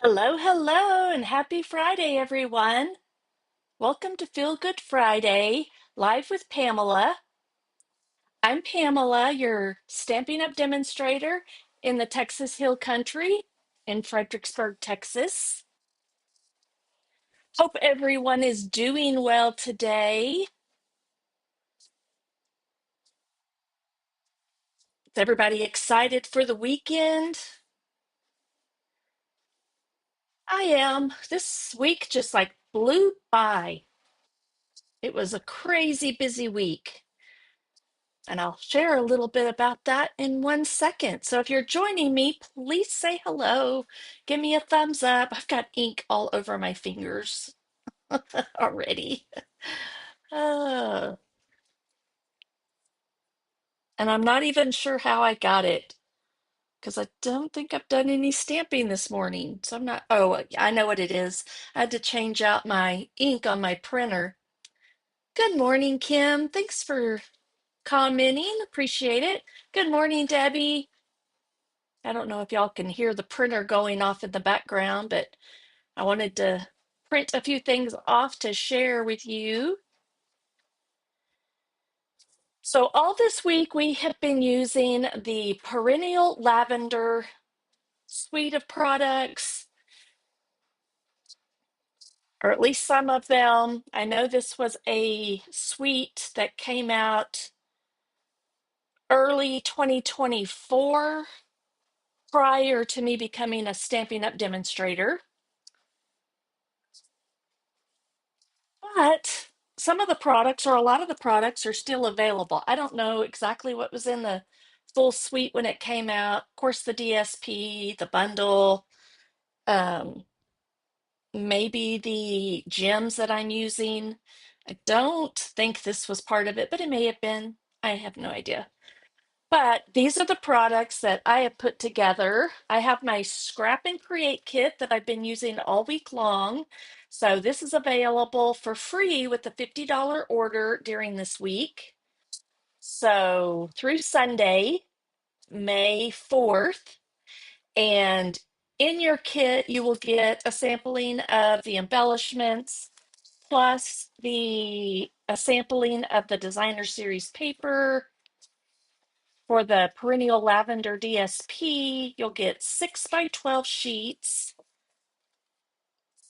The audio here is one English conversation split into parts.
Hello, hello, and happy Friday, everyone. Welcome to Feel Good Friday, live with Pamela. I'm Pamela, your Stampin' Up demonstrator in the Texas Hill Country in Fredericksburg, Texas. Hope everyone is doing well today. Is everybody excited for the weekend? I am. This week just like flew by. It was a crazy busy week. And I'll share a little bit about that in 1 second. So if you're joining me, please say hello. Give me a thumbs up. I've got ink all over my fingers already. Uh, and I'm not even sure how I got it because I don't think I've done any stamping this morning. So I'm not, oh, I know what it is. I had to change out my ink on my printer. Good morning, Kim. Thanks for commenting. Appreciate it. Good morning, Debbie. I don't know if y'all can hear the printer going off in the background, but I wanted to print a few things off to share with you. So all this week we have been using the Perennial Lavender Suite of products, or at least some of them. I know this was a suite that came out early 2024, prior to me becoming a Stampin' Up demonstrator. But some of the products, or a lot of the products, are still available. I don't know exactly what was in the full suite when it came out. Of course, the DSP, the bundle, um, maybe the gems that I'm using. I don't think this was part of it, but it may have been. I have no idea. But these are the products that I have put together. I have my Scrap and Create kit that I've been using all week long. So this is available for free with the $50 order during this week. So through Sunday, May 4th. And in your kit, you will get a sampling of the embellishments, plus a sampling of the designer series paper. For the Perennial Lavender DSP, you'll get 6 by 12 sheets,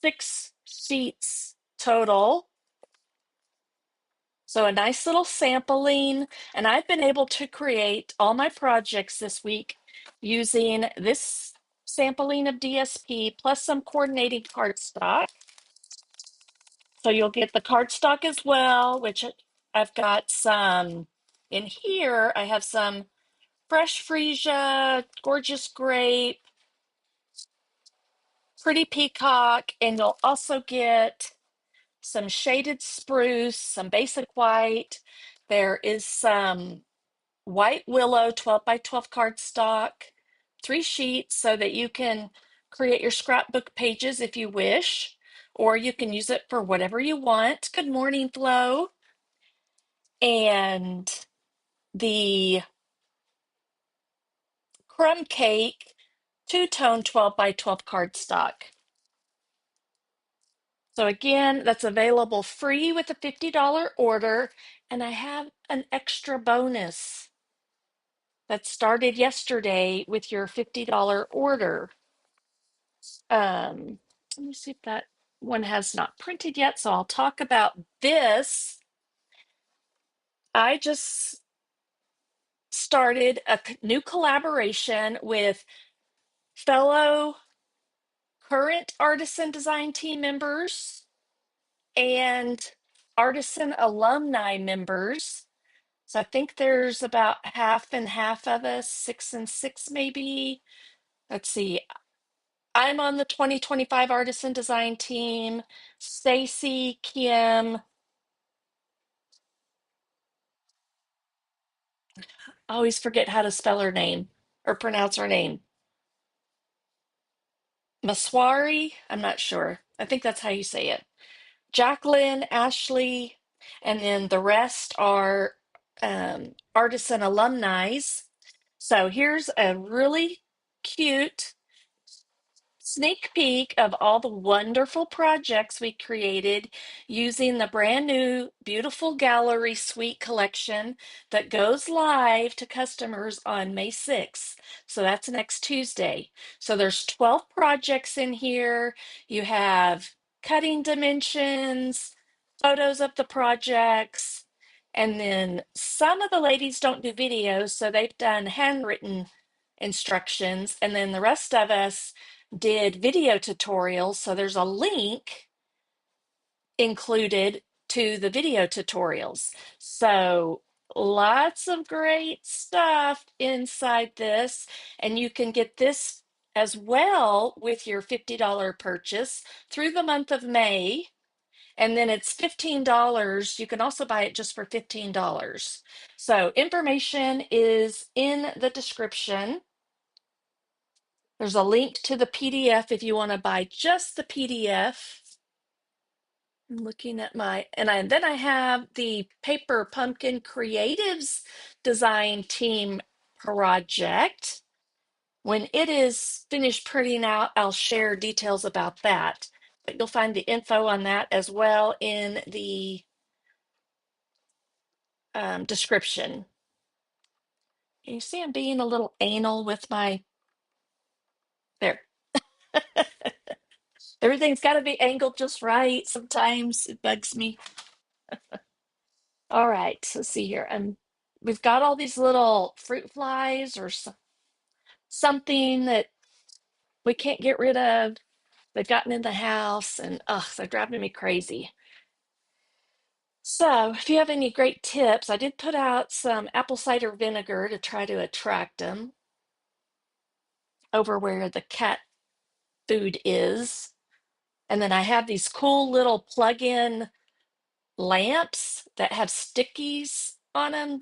6 sheets total. So a nice little sampling. And I've been able to create all my projects this week using this sampling of DSP plus some coordinating cardstock. So you'll get the cardstock as well, which I've got some in here. I have some fresh freesia, gorgeous grape, pretty peacock, and you'll also get some shaded spruce, some basic white. There is some white willow 12 by 12 cardstock, 3 sheets so that you can create your scrapbook pages if you wish, or you can use it for whatever you want. Good morning, Flo. And the crumb cake, two-tone 12 by 12 cardstock. So again, that's available free with a $50 order. And I have an extra bonus that started yesterday with your $50 order. Let me see if that one has not printed yet. So I'll talk about this. I just started a new collaboration with fellow current artisan design team members and artisan alumni members. So I think there's about half and half of us, 6 and 6 maybe. Let's see. I'm on the 2025 artisan design team. Stacy, Kim, I always forget how to spell her name or pronounce her name. Maswari? I'm not sure. I think that's how you say it. Jacqueline, Ashley, and then the rest are artisan alumni. So here's a really cute sneak peek of all the wonderful projects we created using the brand new beautiful gallery suite collection that goes live to customers on May 6th. So that's next Tuesday. So there's 12 projects in here. You have cutting dimensions, photos of the projects, and then some of the ladies don't do videos, so they've done handwritten instructions, and then the rest of us did video tutorials. So there's a link included to the video tutorials. So lots of great stuff inside this. And you can get this as well with your $50 purchase through the month of May. And then it's $15. You can also buy it just for $15. So information is in the description. There's a link to the PDF if you want to buy just the PDF. I'm looking at then I have the Paper Pumpkin Creatives Design Team project. When it is finished printing out, I'll share details about that. But you'll find the info on that as well in the description. You see I'm being a little anal with there. Everything's got to be angled just right. Sometimes it bugs me. All right, so let's see here. We've got all these little fruit flies or something that we can't get rid of. They've gotten in the house and they're driving me crazy. So if you have any great tips, I did put out some apple cider vinegar to try to attract them over where the cat food is. And then I have these cool little plug-in lamps that have stickies on them.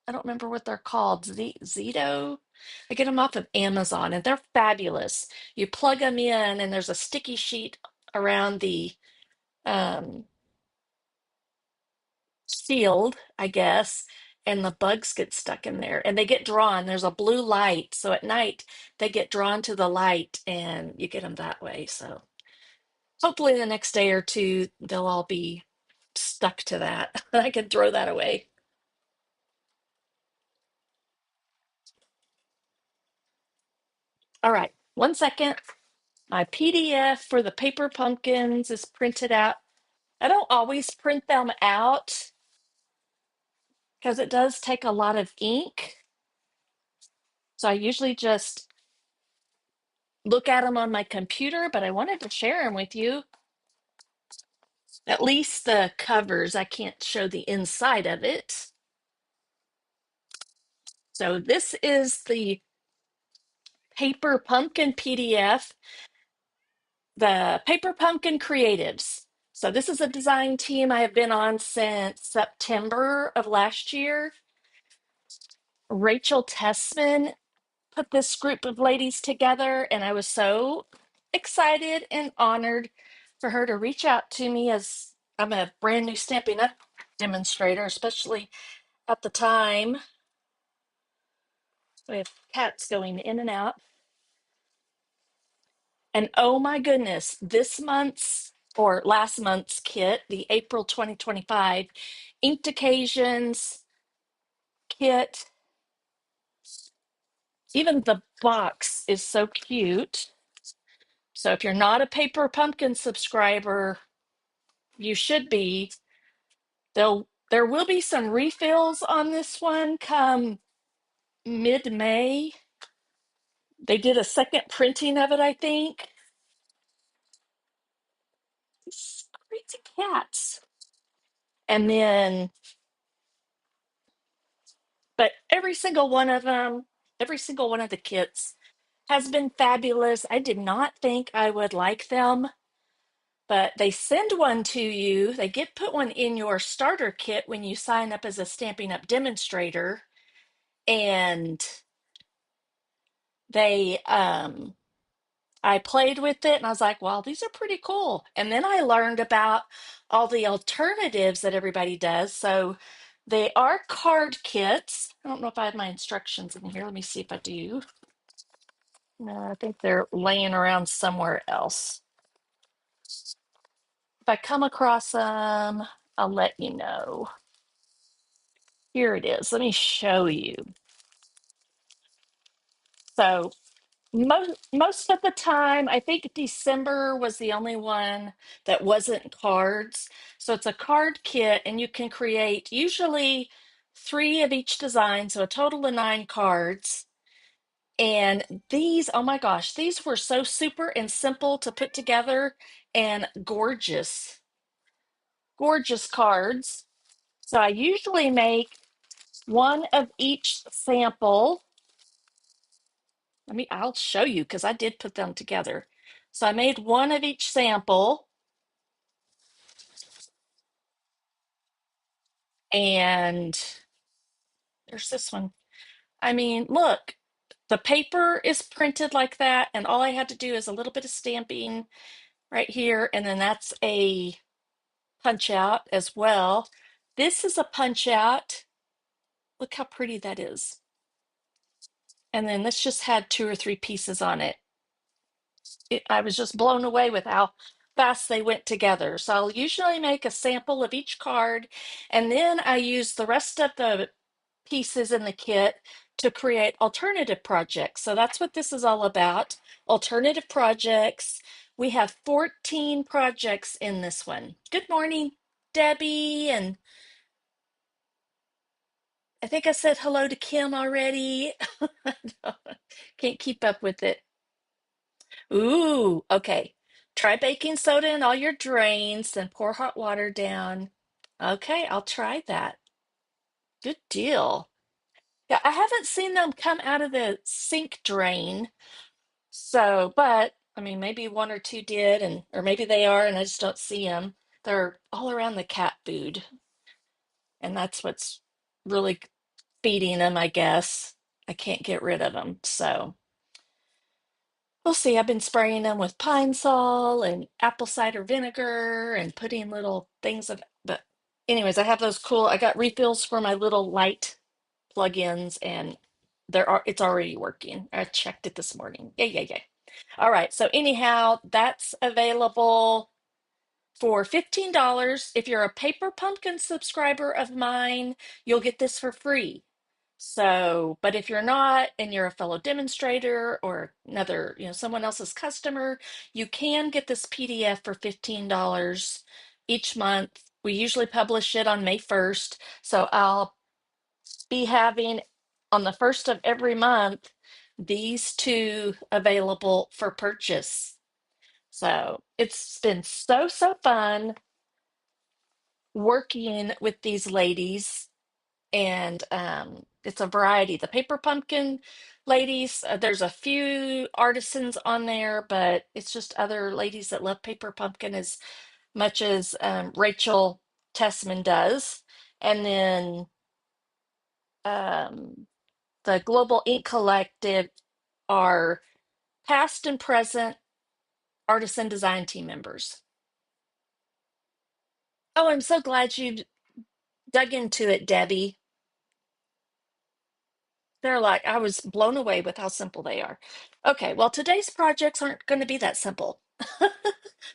I don't remember what they're called. Zito. I get them off of Amazon and they're fabulous. You plug them in and there's a sticky sheet around the um, shield, I guess, and the bugs get stuck in there and they get drawn. There's a blue light. So at night they get drawn to the light and you get them that way. So hopefully the next day or two they'll all be stuck to that. I can throw that away. All right, 1 second. My PDF for the paper pumpkins is printed out. I don't always print them out because it does take a lot of ink. So I usually just look at them on my computer, but I wanted to share them with you. At least the covers, I can't show the inside of it. So this is the paper pumpkin PDF, the Paper Pumpkin Creatives. So this is a design team I have been on since September of last year. Rachel Tessman put this group of ladies together, and I was so excited and honored for her to reach out to me as I'm a brand new Stampin' Up demonstrator, especially at the time. We have cats going in and out. And oh my goodness, this month's or last month's kit, the April 2025 Inked Occasions kit, even the box is so cute. So if you're not a Paper Pumpkin subscriber, you should be. There will be some refills on this one come mid-May. They did a second printing of it, I think. These crazy cats. And then, but every single one of them, every single one of the kits has been fabulous. I did not think I would like them, but they send one to you. They get put one in your starter kit when you sign up as a Stampin' Up demonstrator. And they I played with it and I was like, wow, these are pretty cool. And then I learned about all the alternatives that everybody does. So they are card kits. I don't know if I have my instructions in here. Let me see if I do. No, I think they're laying around somewhere else. If I come across them, I'll let you know. Here it is. Let me show you. So most of the time, I think December was the only one that wasn't cards. So it's a card kit, and you can create usually three of each design, so a total of 9 cards. And these, oh my gosh, these were so super and simple to put together and gorgeous, gorgeous cards. So I usually make one of each sample. I'll show you because I did put them together. So I made one of each sample, and there's this one. Look, the paper is printed like that, and all I had to do is a little bit of stamping right here, and then that's a punch out as well. This is a punch out. Look how pretty that is. And then this just had 2 or 3 pieces on it. I was just blown away with how fast they went together. So I'll usually make a sample of each card, and then I use the rest of the pieces in the kit to create alternative projects. So that's what this is all about, alternative projects. We have 14 projects in this one. Good morning, Debbie, and I think I said hello to Kim already. Can't keep up with it. Ooh, okay. Try baking soda in all your drains, then pour hot water down. Okay, I'll try that. Good deal. Yeah, I haven't seen them come out of the sink drain. So, but maybe one or two did, and or maybe they are, and I just don't see them. They're all around the cat food, and that's what's really feeding them, I guess. I can't get rid of them, so. We'll see. I've been spraying them with pine sol and apple cider vinegar and putting little things of, but anyways, I have those cool. I got refills for my little light plugins, and it's already working. I checked it this morning. Yay, yay, yay. All right. So anyhow, that's available for $15. If you're a Paper Pumpkin subscriber of mine, you'll get this for free. So, but if you're not and you're a fellow demonstrator or another, someone else's customer, you can get this PDF for $15 each month. We usually publish it on May 1st. So I'll be having on the first of every month these two available for purchase. So it's been so, so fun working with these ladies, and it's a variety. The Paper Pumpkin ladies, there's a few artisans on there, but it's just other ladies that love Paper Pumpkin as much as Rachel Tessman does. And then um, the Global Ink Collective are past and present artisan design team members. Oh, I'm so glad you dug into it, Debbie. They're like, I was blown away with how simple they are. Okay, well, today's projects aren't going to be that simple,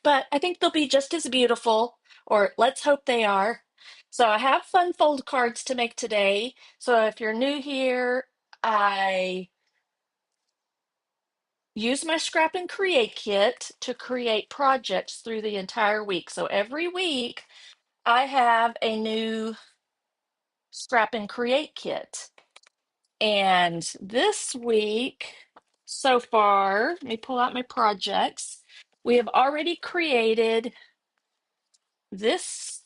but I think they'll be just as beautiful, or let's hope they are. So I have fun fold cards to make today. So if you're new here, I use my Scrap and Create kit to create projects through the entire week. So every week, I have a new Scrap and Create kit. And this week, so far, let me pull out my projects. We have already created this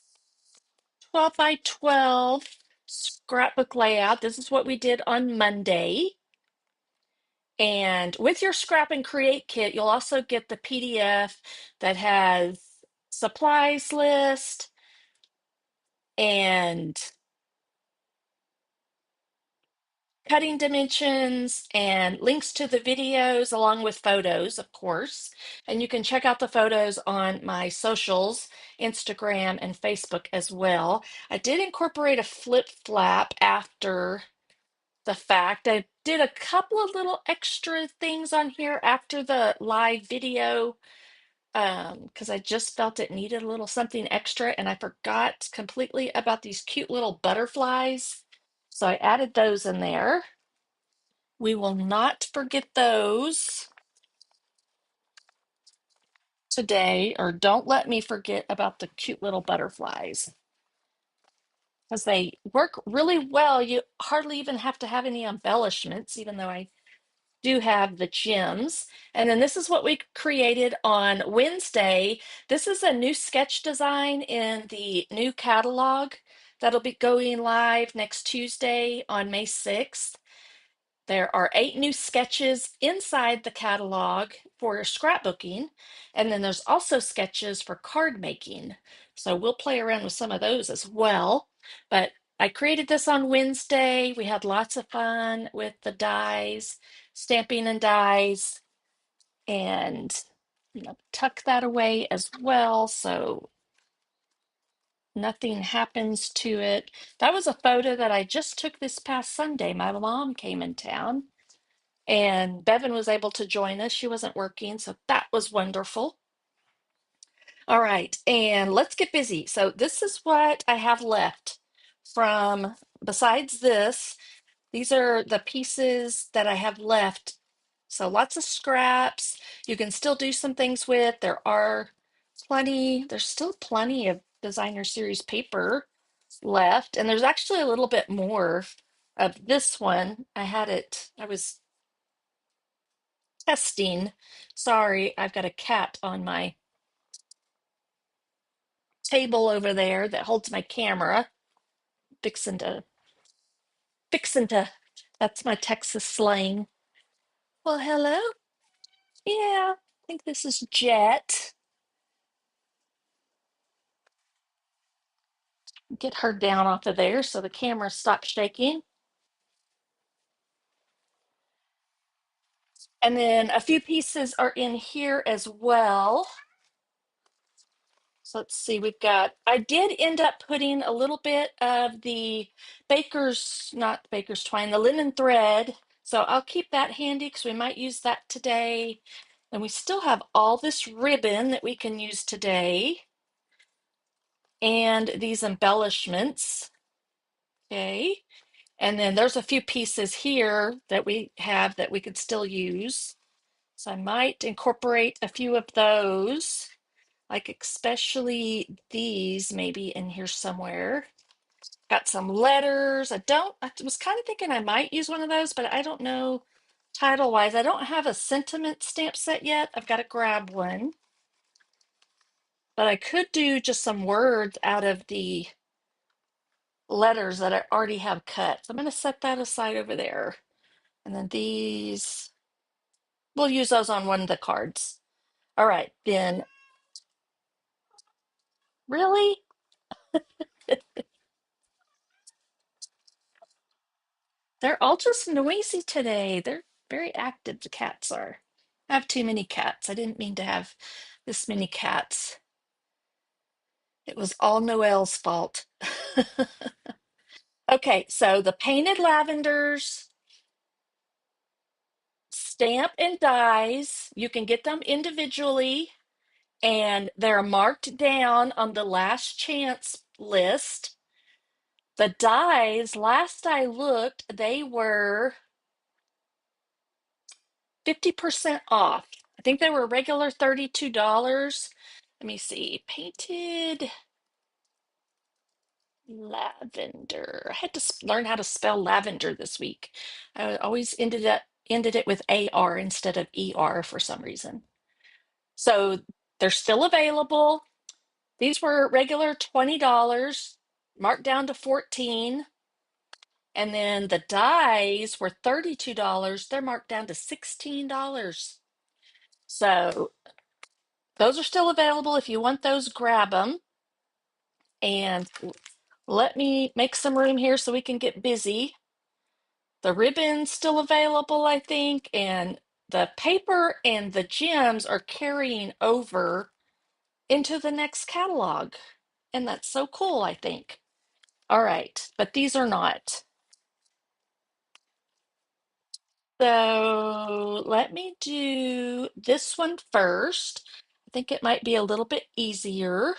12 by 12 scrapbook layout. This is what we did on Monday. And with your Scrap and Create kit, you'll also get the PDF that has supplies list and cutting dimensions and links to the videos along with photos, of course. And you can check out the photos on my socials, Instagram and Facebook as well. I did incorporate a flip flap after the fact. I did a couple of little extra things on here after the live video because I just felt it needed a little something extra, and I forgot completely about these cute little butterflies. So I added those in there. We will not forget those today, or don't let me forget about the cute little butterflies because they work really well. You hardly even have to have any embellishments, even though I do have the gems. And then this is what we created on Wednesday. This is a new sketch design in the new catalog that'll be going live next Tuesday on May 6th. There are 8 new sketches inside the catalog for scrapbooking, and then there's also sketches for card making. So we'll play around with some of those as well. But I created this on Wednesday. We had lots of fun with the dies, stamping and dies, and tuck that away as well so nothing happens to it. That was a photo that I just took this past Sunday. My mom came in town and Bevan was able to join us. She wasn't working, so that was wonderful. All right, and let's get busy. So this is what I have left from, besides this, these are the pieces that I have left. So lots of scraps. You can still do some things with. There's still plenty of designer series paper left. And there's actually a little bit more of this one. I was testing. Sorry, I've got a cat on my table over there that holds my camera. Fixing to, fixing to. That's my Texas slang. Well, hello. Yeah, I think this is Jet. Get her down off of there so the camera stops shaking. And then a few pieces are in here as well. So let's see, I did end up putting a little bit of the not baker's twine, the linen thread. So I'll keep that handy because we might use that today. And we still have all this ribbon that we can use today and these embellishments. Okay. And then there's a few pieces here that we have that we could still use. So I might incorporate a few of those. Like especially these maybe in here somewhere. Got some letters. I was kind of thinking I might use one of those, but I don't know title wise. I don't have a sentiment stamp set yet. I've got to grab one. But I could do just some words out of the letters that I already have cut. So I'm going to set that aside over there. And then these, we'll use those on one of the cards. All right, then really? They're all just noisy today. They're very active, the cats are. I have too many cats. I didn't mean to have this many cats. It was all Noelle's fault. Okay, so the painted lavenders, stamp and dies, you can get them individually, and they're marked down on the last chance list. The dies, last I looked, they were 50% off. I think they were regular $32. Let me see. Painted lavender. I had to learn how to spell lavender this week. I always ended it with AR instead of ER for some reason. So they're still available. These were regular $20, marked down to 14. And then the dies were $32. They're marked down to $16. So those are still available. If you want those, grab them. And let me make some room here so we can get busy. The ribbon's still available, I think, and the paper and the gems are carrying over into the next catalog. And that's so cool, I think. All right, but these are not. So let me do this one first. I think it might be a little bit easier.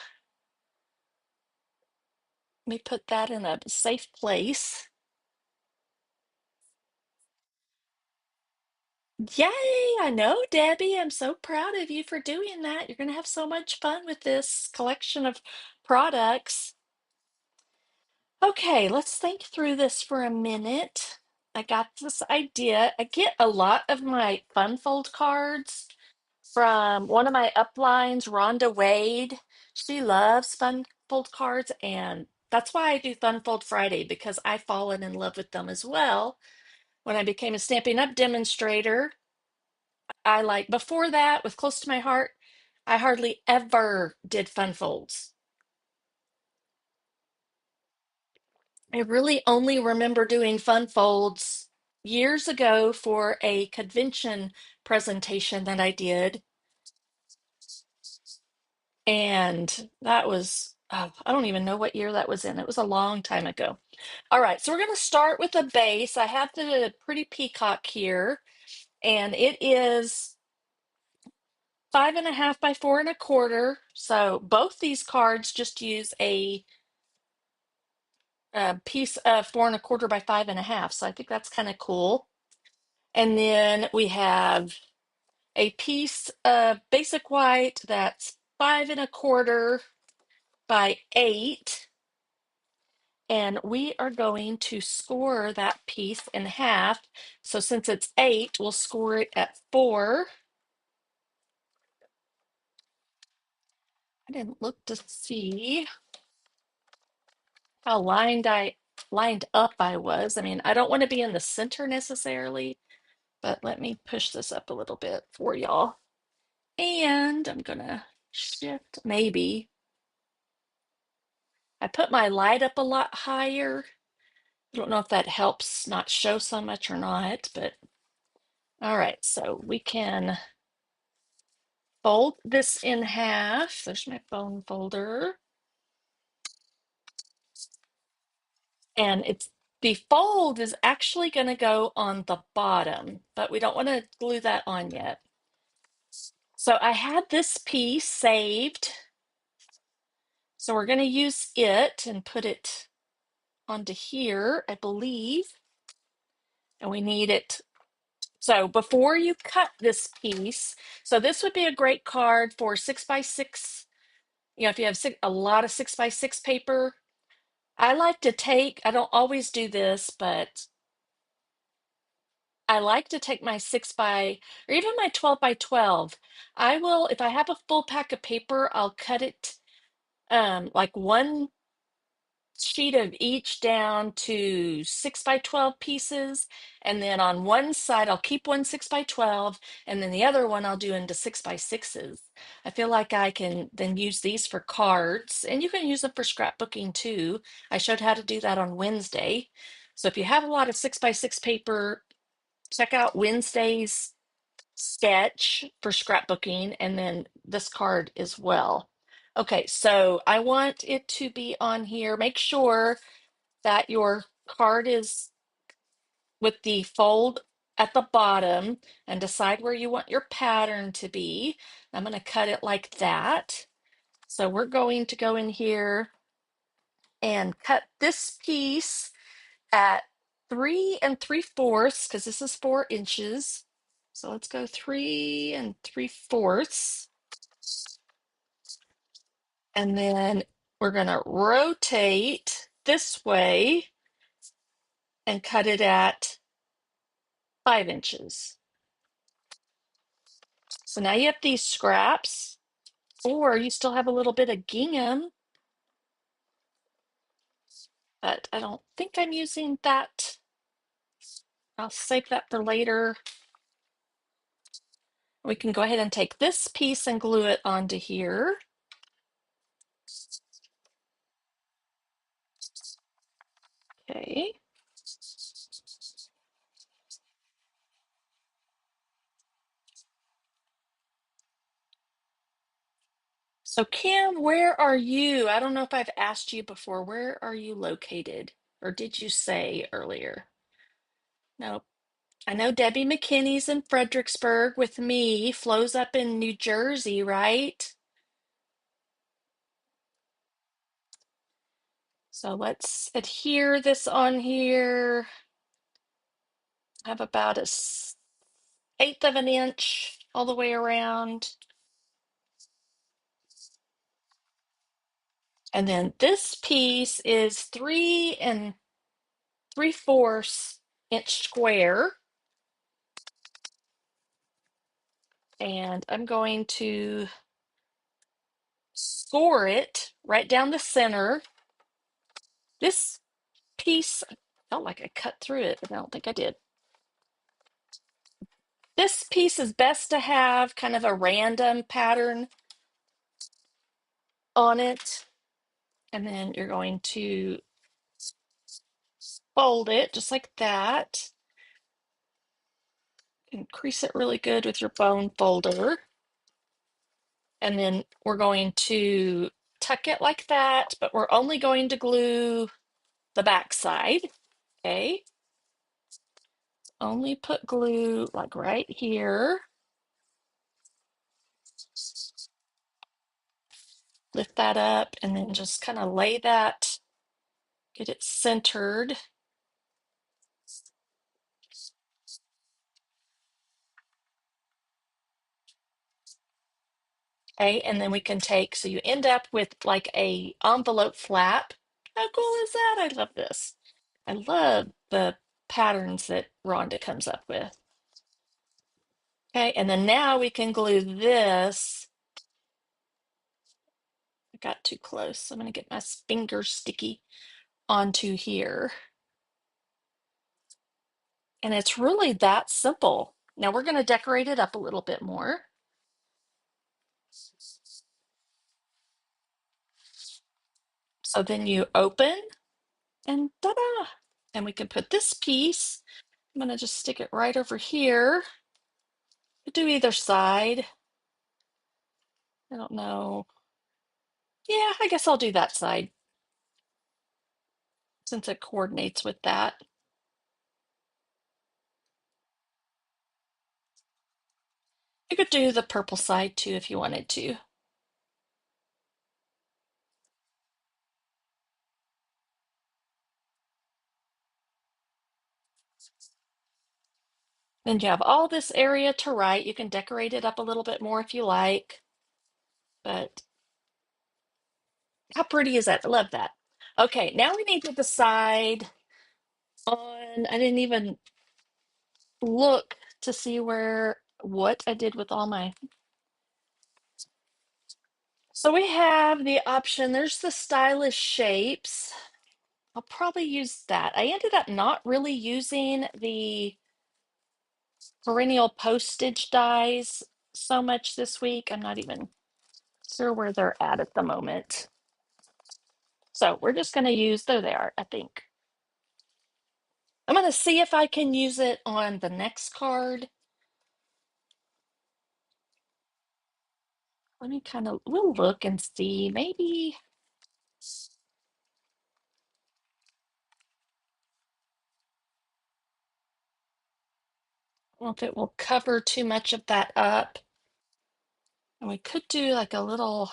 Let me put that in a safe place. Yay! I know, Debbie. I'm so proud of you for doing that. You're going to have so much fun with this collection of products. Okay, let's think through this for a minute. I got this idea. I get a lot of my fun fold cards from one of my uplines, Rhonda Wade. She loves fun fold cards, and that's why I do Fun Fold Friday because I've fallen in love with them as well. When I became a Stampin' Up! Demonstrator, I like before that, with close to my heart, I hardly ever did fun folds. I really only remember doing fun folds years ago for a convention presentation that I did. And that was, oh, I don't even know what year that was in. It was a long time ago. All right, so we're going to start with a base. I have the pretty peacock here, and it is 5.5 by 4.25. So both these cards just use a piece of 4.25 by 5.5. So I think that's kind of cool. And then we have a piece of basic white that's 5.25 by 8. And we are going to score that piece in half. So since it's 8, we'll score it at 4. I didn't look to see how lined up I was. I mean, I don't want to be in the center necessarily, but let me push this up a little bit for y'all. And I'm gonna shift maybe. I put my light up a lot higher. I don't know if that helps not show so much or not, but all right, so we can fold this in half. There's my bone folder. And the fold is actually going to go on the bottom, but we don't want to glue that on yet. So I had this piece saved. So we're going to use it and put it onto here, I believe. And we need it. So before you cut this piece, so this would be a great card for 6x6. You know, if you have a lot of 6x6 paper, I like to take, I don't always do this, but I like to take my 6 by, or even my 12 by 12. I will, if I have a full pack of paper, I'll cut it like one sheet of each down to 6 by 12 pieces. And then on one side, I'll keep one 6 by 12, and then the other one I'll do into 6 by 6s. I feel like I can then use these for cards, and you can use them for scrapbooking too. I showed how to do that on Wednesday. So if you have a lot of 6 by 6 paper, check out Wednesday's sketch for scrapbooking and then this card as well. Okay, so I want it to be on here. Make sure that your card is with the fold at the bottom and decide where you want your pattern to be. I'm going to cut it like that. So we're going to go in here and cut this piece at 3 3/4 because this is 4 inches. So let's go 3 3/4. And then we're going to rotate this way and cut it at 5 inches. So now you have these scraps, or you still have a little bit of gingham, but I don't think I'm using that. I'll save that for later. We can go ahead and take this piece and glue it onto here. Okay. So Kim, where are you? I don't know if I've asked you before. Where are you located? Or did you say earlier? No. I know Debbie McKinney's in Fredericksburg with me. Flo's up in New Jersey, right? So let's adhere this on here. Have about a eighth of an inch all the way around. And then this piece is 3 3/4 inch square. And I'm going to score it right down the center. This piece, I felt like I cut through it, but I don't think I did. This piece is best to have kind of a random pattern on it. And then you're going to fold it just like that. Increase it really good with your bone folder. And then we're going to tuck it like that, but we're only going to glue the back side. Okay. Only put glue like right here. Lift that up and then just kind of lay that, get it centered. Okay, and then we can take, so you end up with like a envelope flap. How cool is that? I love this. I love the patterns that Rhonda comes up with. Okay, and then now we can glue this. I got too close, so I'm gonna get my finger sticky onto here. And it's really that simple. Now we're gonna decorate it up a little bit more. So then you open and ta-da! And we can put this piece, I'm gonna just stick it right over here. Do either side. I don't know. Yeah, I guess I'll do that side since it coordinates with that. You could do the purple side too if you wanted to. Then you have all this area to write. You can decorate it up a little bit more if you like, but how pretty is that? I love that. Okay, now we need to decide on, I didn't even look to see what I did with all my. So we have the option, there's the stylish shapes. I'll probably use that. I ended up not really using the perennial postage dies so much this week. I'm not even sure where they're at the moment. So we're just going to use, there they are, I think. I'm going to see if I can use it on the next card. Let me we'll look and see. Maybe. I don't know if it will cover too much of that up. And we could do like a little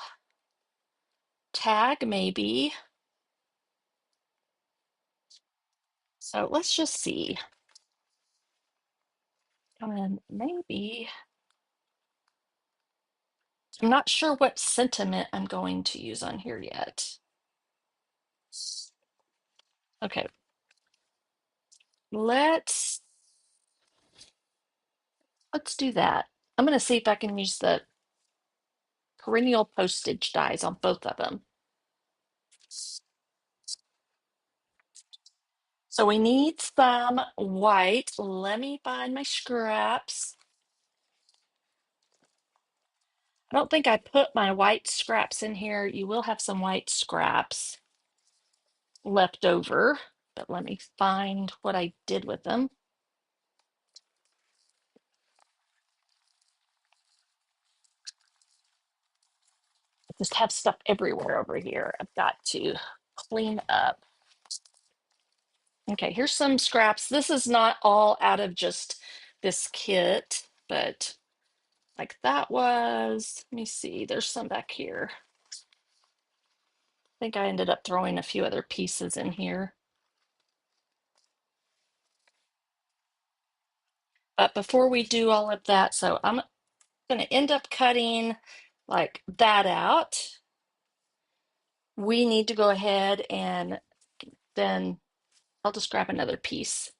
tag maybe. So let's just see. And then maybe, I'm not sure what sentiment I'm going to use on here yet. Okay, let's do that. I'm going to see if I can use the perennial postage dies on both of them. So we need some white. Let me find my scraps. I don't think I put my white scraps in here. You will have some white scraps left over, but let me find what I did with them. I just have stuff everywhere over here. I've got to clean up. Okay, here's some scraps. This is not all out of just this kit, but like that was, let me see, there's some back here. I think I ended up throwing a few other pieces in here. But before we do all of that, so I'm going to end up cutting like that out. We need to go ahead and then I'll just grab another piece.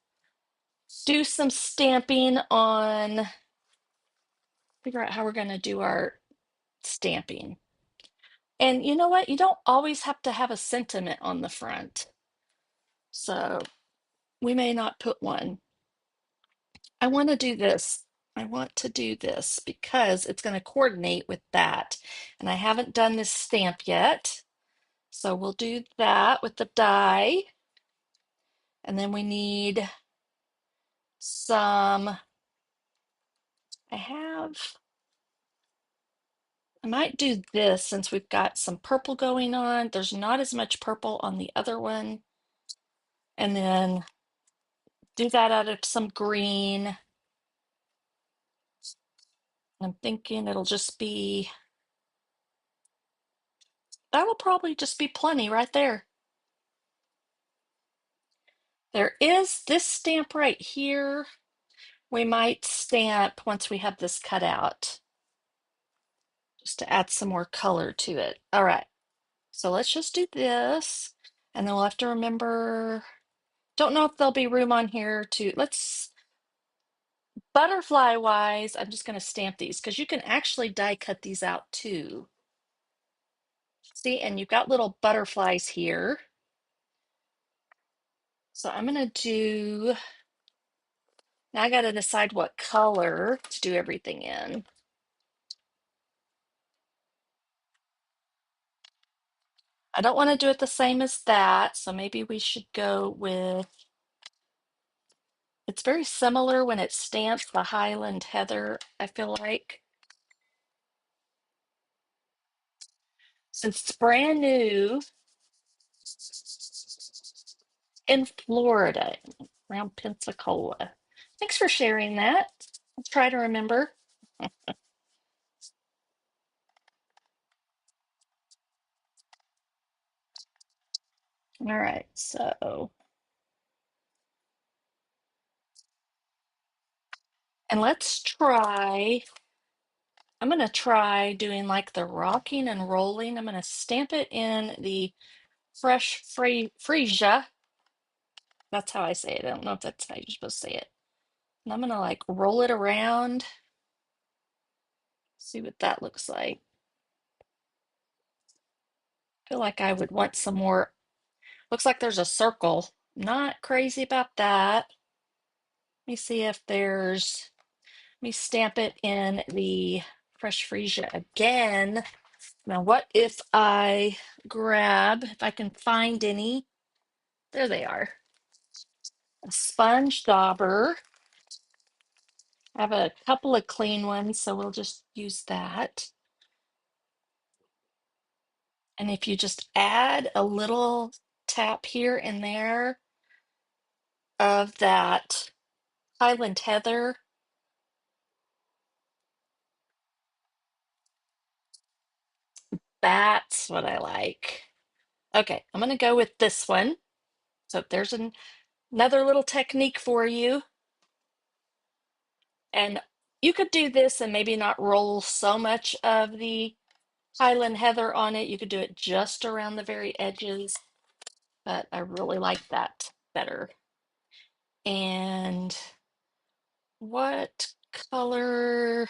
Do some stamping on, figure out how we're going to do our stamping. And you know what? You don't always have to have a sentiment on the front. So we may not put one. I want to do this. I want to do this because it's going to coordinate with that. And I haven't done this stamp yet. So we'll do that with the die. And then we need some, I might do this since we've got some purple going on. There's not as much purple on the other one. And then do that out of some green. I'm thinking it'll just be, that'll probably just be plenty right there. There is this stamp right here. We might stamp once we have this cut out, just to add some more color to it. All right, so let's just do this. And then we'll have to remember, don't know if there'll be room on here to, let's, butterfly wise, I'm just gonna stamp these because you can actually die cut these out too. See, and you've got little butterflies here. So I'm gonna do, now I gotta decide what color to do everything in. I don't want to do it the same as that, so maybe we should go with, it's very similar when it stamps the Highland Heather, I feel like. Since it's brand new in Florida, around Pensacola. Thanks for sharing that. I'll try to remember. All right, so, and let's try, I'm gonna try doing like the rocking and rolling. I'm gonna stamp it in the fresh freesia. That's how I say it. I don't know if that's how you're supposed to say it. And I'm gonna like roll it around, see what that looks like. I feel like I would want some more. Looks like there's a circle. Not crazy about that. Let me see if there's, let me stamp it in the fresh freesia again. Now, what if I grab, if I can find any, there they are. A sponge dauber. I have a couple of clean ones, so we'll just use that. And if you just add a little tap here and there of that Highland Heather, that's what I like. Okay, I'm going to go with this one. So there's another little technique for you. And you could do this and maybe not roll so much of the Highland Heather on it. You could do it just around the very edges, but I really like that better. And what color?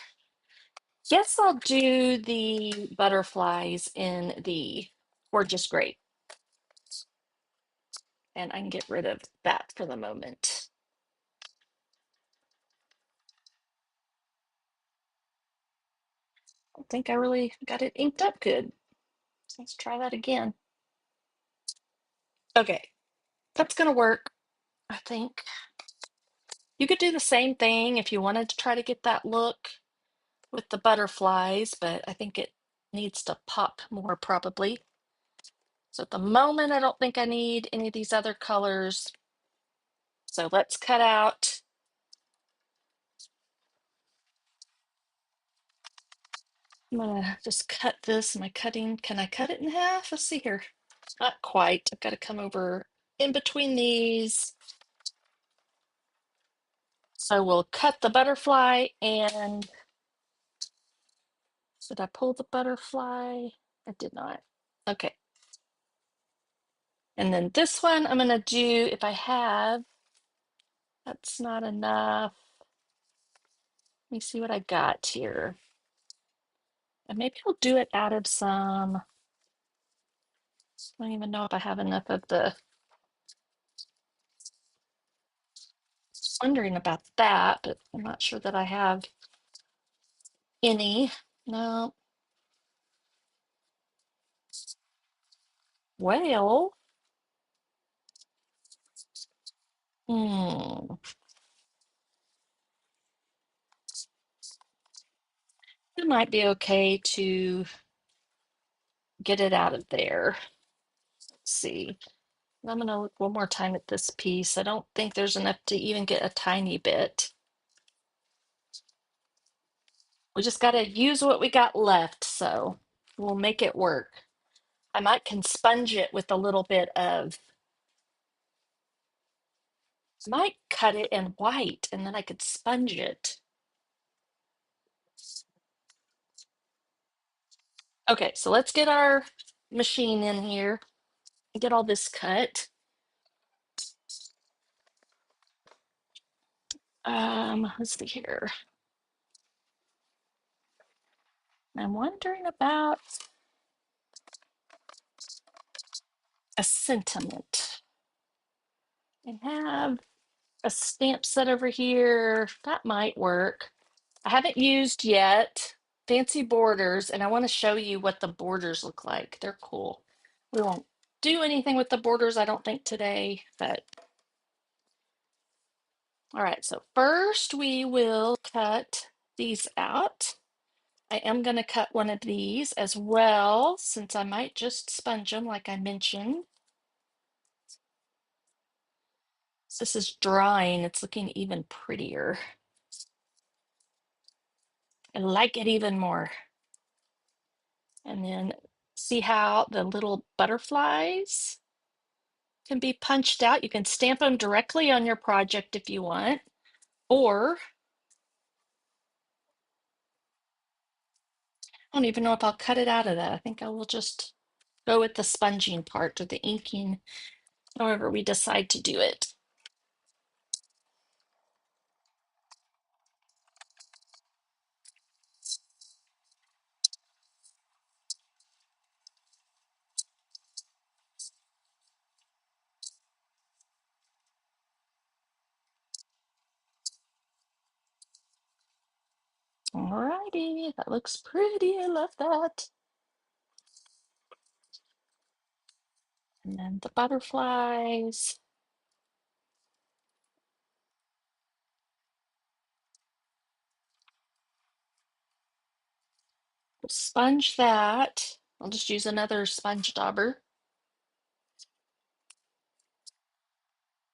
Yes, I'll do the butterflies in the gorgeous grape. And I can get rid of that for the moment. I don't think I really got it inked up good. Let's try that again. Okay, that's gonna work, I think. You could do the same thing if you wanted to try to get that look with the butterflies, but I think it needs to pop more probably. So at the moment, I don't think I need any of these other colors. So let's cut out. I'm gonna just cut this. Am I cutting? Can I cut it in half? Let's see here. Not quite. I've got to come over in between these. So we'll cut the butterfly and did I pull the butterfly? I did not. Okay. And then this one I'm gonna do, if I have, that's not enough. Let me see what I got here. And maybe I'll do it out of some, I don't even know if I have enough of the, wondering about that, but I'm not sure that I have any. No. Well, hmm, it might be okay to get it out of there. Let's see. I'm gonna look one more time at this piece. I don't think there's enough to even get a tiny bit. We just gotta use what we got left, so we'll make it work. I might can sponge it with a little bit of, might cut it in white and then I could sponge it. Okay, so let's get our machine in here and get all this cut. Let's see here. I'm wondering about a sentiment. I have a stamp set over here. That might work. I haven't used yet fancy borders, and I want to show you what the borders look like. They're cool. We won't do anything with the borders, I don't think, today, but all right. So first we will cut these out. I am going to cut one of these as well, since I might just sponge them like I mentioned. This is drying, it's looking even prettier. I like it even more. And then see how the little butterflies can be punched out. You can stamp them directly on your project if you want, or I don't even know if I'll cut it out of that. I think I will just go with the sponging part or the inking, however we decide to do it. Alrighty, that looks pretty. I love that. And then the butterflies. We'll sponge that. I'll just use another sponge dauber.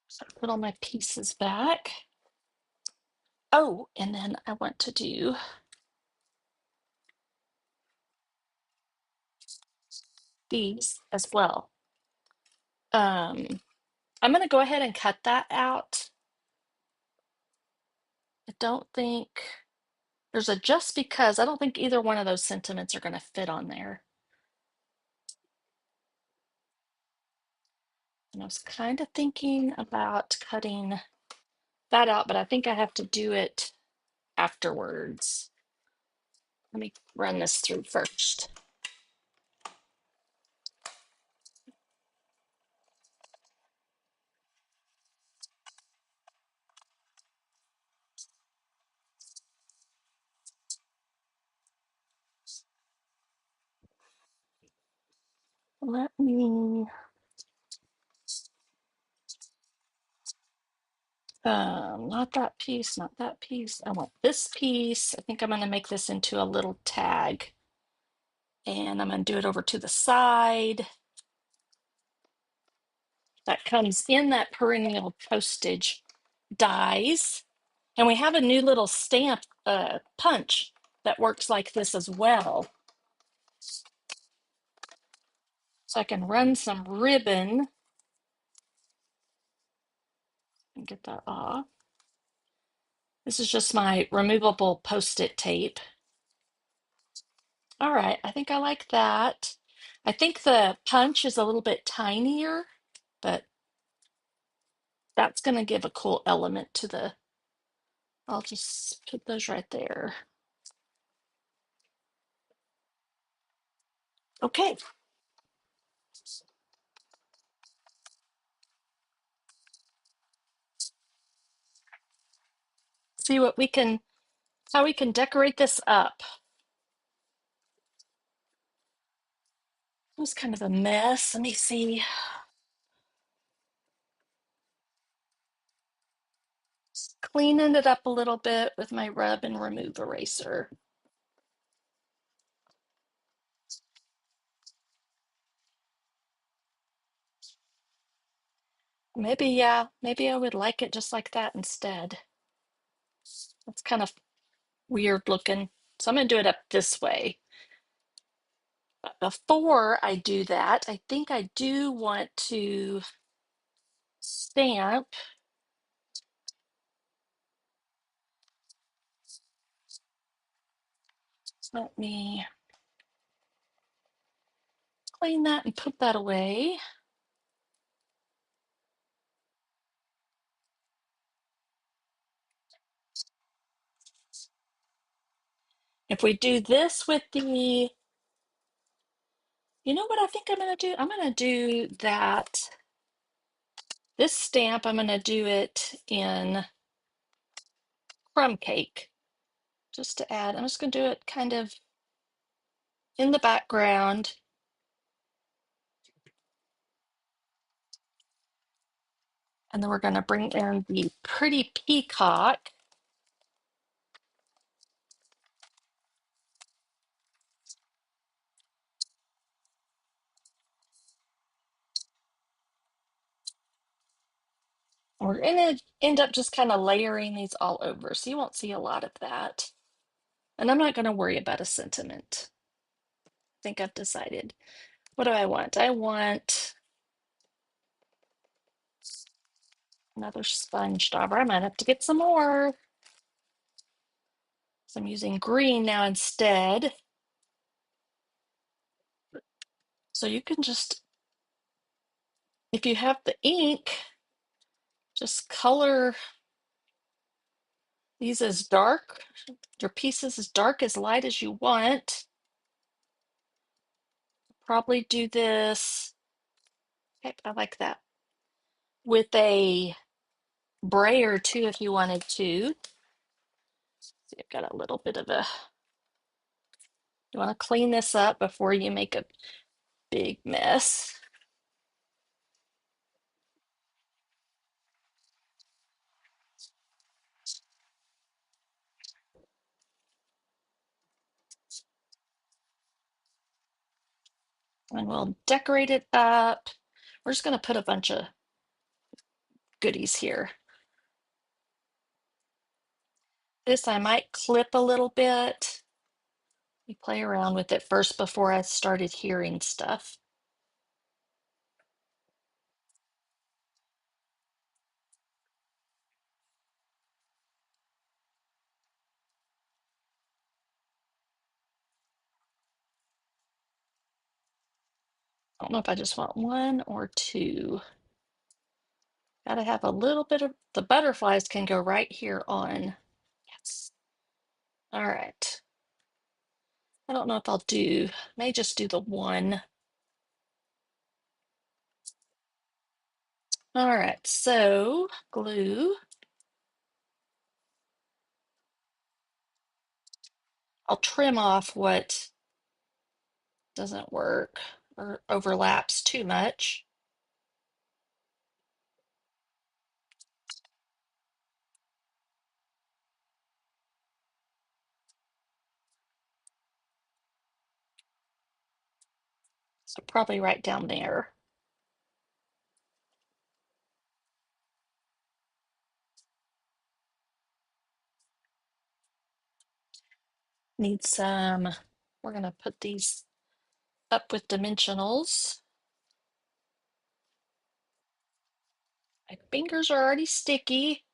So put all my pieces back. Oh, and then I want to do these as well. I'm going to go ahead and cut that out. I don't think there's a just because. I don't think either one of those sentiments are going to fit on there. And I was kind of thinking about cutting that out, but I think I have to do it afterwards. Let me run this through first. Let me, not that piece, not that piece. I want this piece. I think I'm going to make this into a little tag. And I'm going to do it over to the side. That comes in that perennial postage. dies. And we have a new little stamp punch that works like this as well. So I can run some ribbon and get that off. This is just my removable post-it tape. All right, I think I like that. I think the punch is a little bit tinier, but that's going to give a cool element to the, I'll just put those right there. Okay. See what we can, how we can decorate this up. It was kind of a mess. Let me see. Just cleaning it up a little bit with my rub and remove eraser. Maybe, yeah, maybe I would like it just like that instead. It's kind of weird looking. So I'm going to do it up this way. But before I do that, I think I do want to stamp. Let me clean that and put that away. If we do this with the, you know what I think I'm going to do? I'm going to do that. This stamp, I'm going to do it in crumb cake just to add. I'm just going to do it kind of in the background. And then we're going to bring in the pretty peacock. We're going to end up just kind of layering these all over, so you won't see a lot of that. And I'm not going to worry about a sentiment. I think I've decided. What do I want? I want another sponge dauber. I might have to get some more. So I'm using green now instead. So you can just, if you have the ink, just color these as dark, your pieces as dark, as light as you want. Probably do this. Okay, I like that. With a brayer too, if you wanted to. See, I've got a little bit of a, you want to clean this up before you make a big mess. And we'll decorate it up. We're just going to put a bunch of goodies here. This I might clip a little bit. We play around with it first before I started hearing stuff. I don't know if I just want one or two. Gotta have a little bit of, the butterflies can go right here on. Yes. All right. I don't know if I'll do, may just do the one. All right, so glue. I'll trim off what doesn't work or overlaps too much. So probably right down there. Need some, we're gonna put these up with dimensionals. My fingers are already sticky.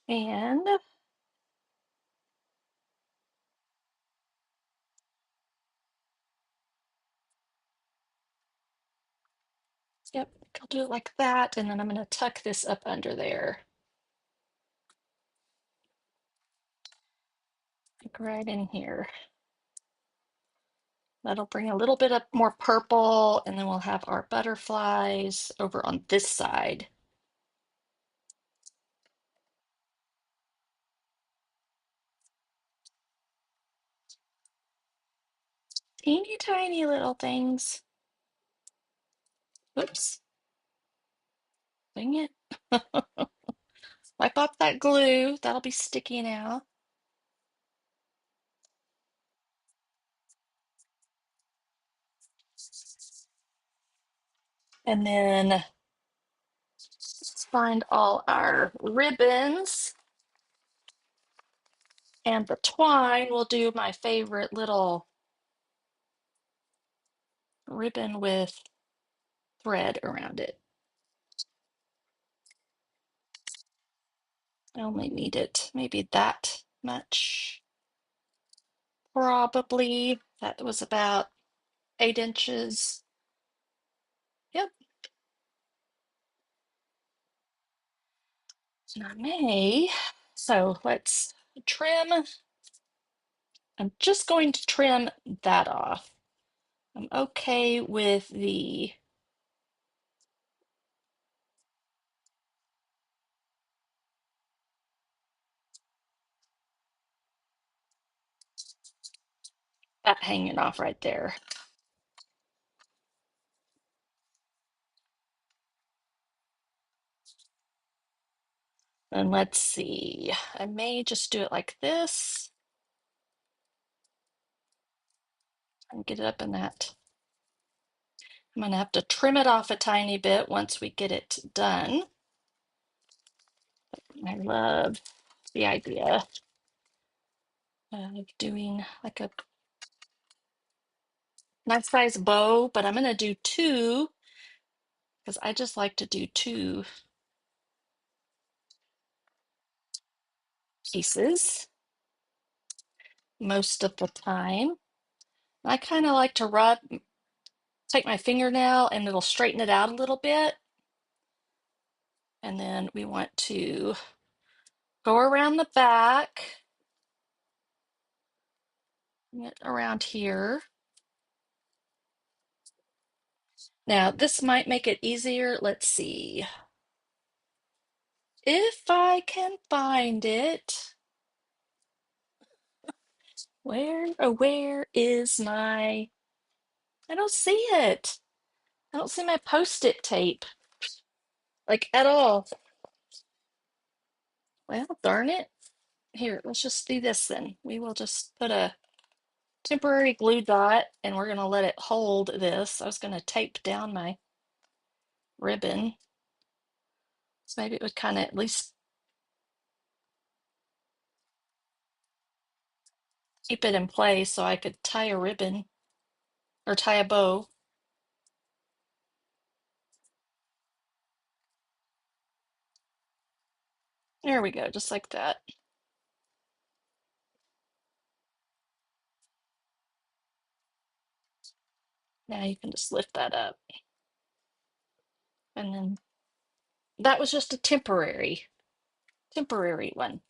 And yep, I'll do it like that. And then I'm gonna tuck this up under there. Like right in here. That'll bring a little bit of more purple, and then we'll have our butterflies over on this side. Teeny tiny little things. Oops, dang it. Wipe off that glue, that'll be sticky now. And then let's find all our ribbons. And the twine, we'll do my favorite little ribbon with thread around it. I only need it maybe that much. Probably. That was about 8 inches. Yep. And I may. So let's trim. I'm just going to trim that off. I'm okay with the that hanging off right there. And let's see. I may just do it like this and get it up in that. I'm going to have to trim it off a tiny bit once we get it done. I love the idea of doing like a nice size bow, but I'm going to do two because I just like to do two pieces most of the time. I kind of like to take my fingernail and it'll straighten it out a little bit. And then we want to go around the back, get around here. Now, this might make it easier. Let's see. If I can find it. Where is my, I don't see it. I don't see my post-it tape, like at all. Well, darn it. Here, let's just do this then. We will just put a temporary glue dot and we're gonna let it hold this. I was gonna tape down my ribbon. So maybe it would kind of at least keep it in place so I could tie a ribbon or tie a bow. There we go, just like that. Now you can just lift that up. And then that was just a temporary one.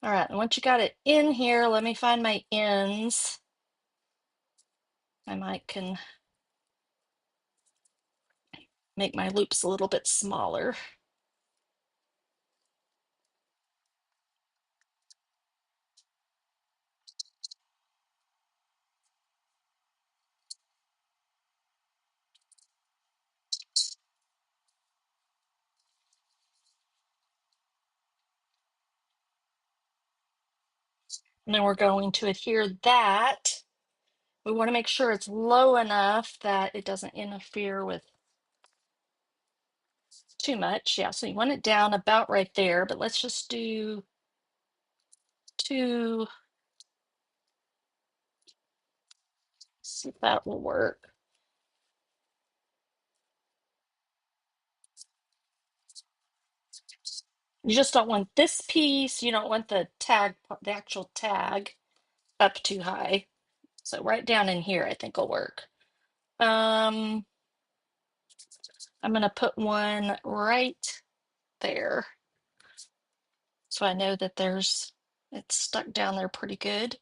All right, and once you got it in here, let me find my ends. I might can make my loops a little bit smaller. And then we're going to adhere that. We want to make sure it's low enough that it doesn't interfere with too much. Yeah, so you want it down about right there, but let's just do two, see if that will work. You just don't want this piece, you don't want the tag, the actual tag up too high. So right down in here, I think will work. I'm gonna put one right there. So I know that it's stuck down there pretty good.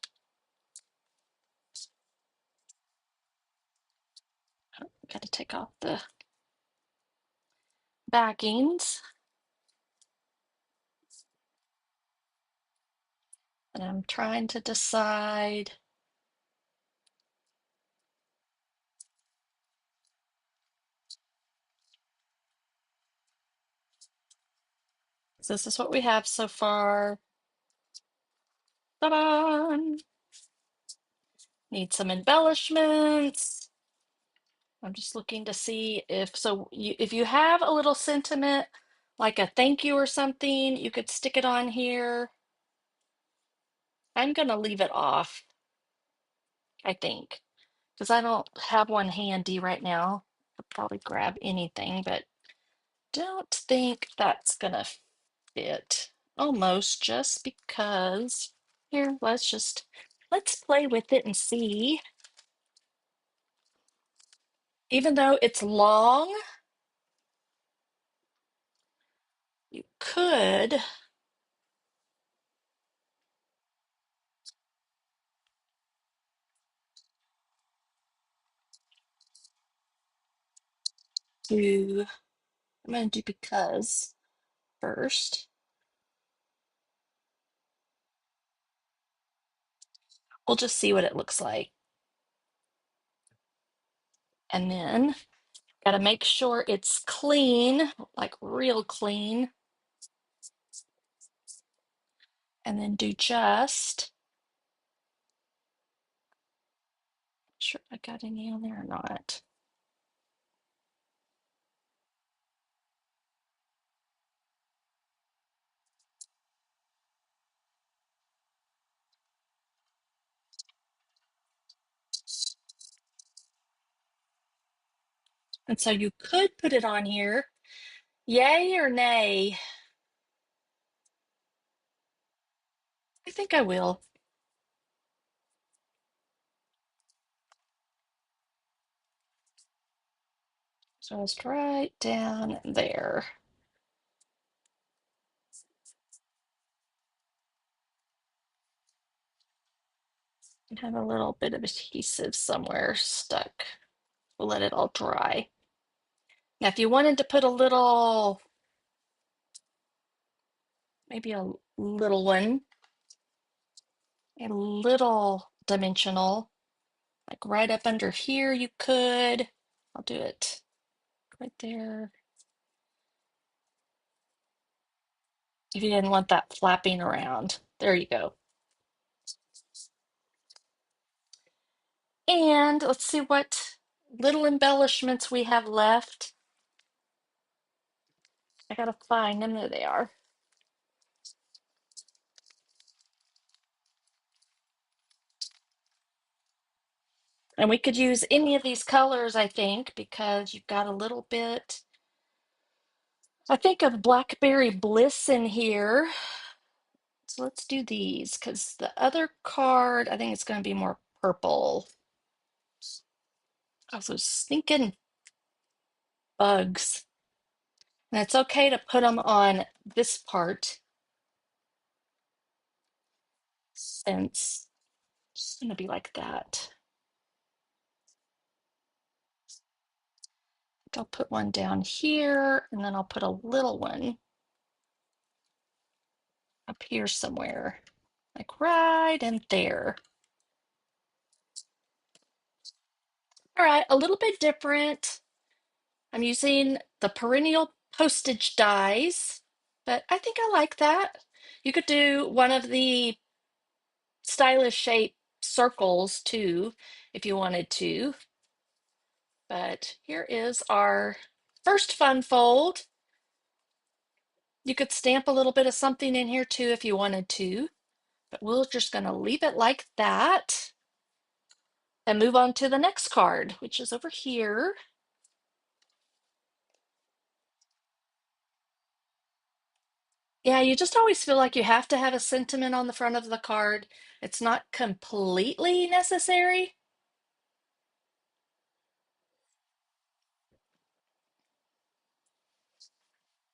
Oh, gotta take off the backings. And I'm trying to decide. So this is what we have so far. Ta-da! Need some embellishments. I'm just looking to see if you have a little sentiment, like a thank you or something, you could stick it on here. I'm gonna leave it off, I think, because I don't have one handy right now. I'll probably grab anything, but don't think that's gonna fit. Almost just because. Here, let's play with it and see. Even though it's long, you could do, I'm going to do because first. We'll just see what it looks like. And then got to make sure it's clean, like real clean. And then do just, sure I got any on there or not. And so you could put it on here. Yay or nay? I think I will. Just right down there. I have a little bit of adhesive somewhere stuck. We'll let it all dry. Now, if you wanted to put a little, maybe a little one, a little dimensional, like right up under here, you could. I'll do it right there. If you didn't want that flapping around, there you go. And let's see what little embellishments we have left. I gotta find them. There they are. And we could use any of these colors, I think, because you've got a little bit, I think, of Blackberry Bliss in here. So let's do these because the other card, I think it's going to be more purple. Also, stinking bugs. And it's okay to put them on this part since it's going to be like that. I'll put one down here and then I'll put a little one up here somewhere, like right in there. All right, a little bit different. I'm using the Perennial postage dies, but I think I like that. You could do one of the stylish shape circles too, if you wanted to. But here is our first fun fold. You could stamp a little bit of something in here too if you wanted to, but we're just going to leave it like that and move on to the next card, which is over here. Yeah, you just always feel like you have to have a sentiment on the front of the card. It's not completely necessary.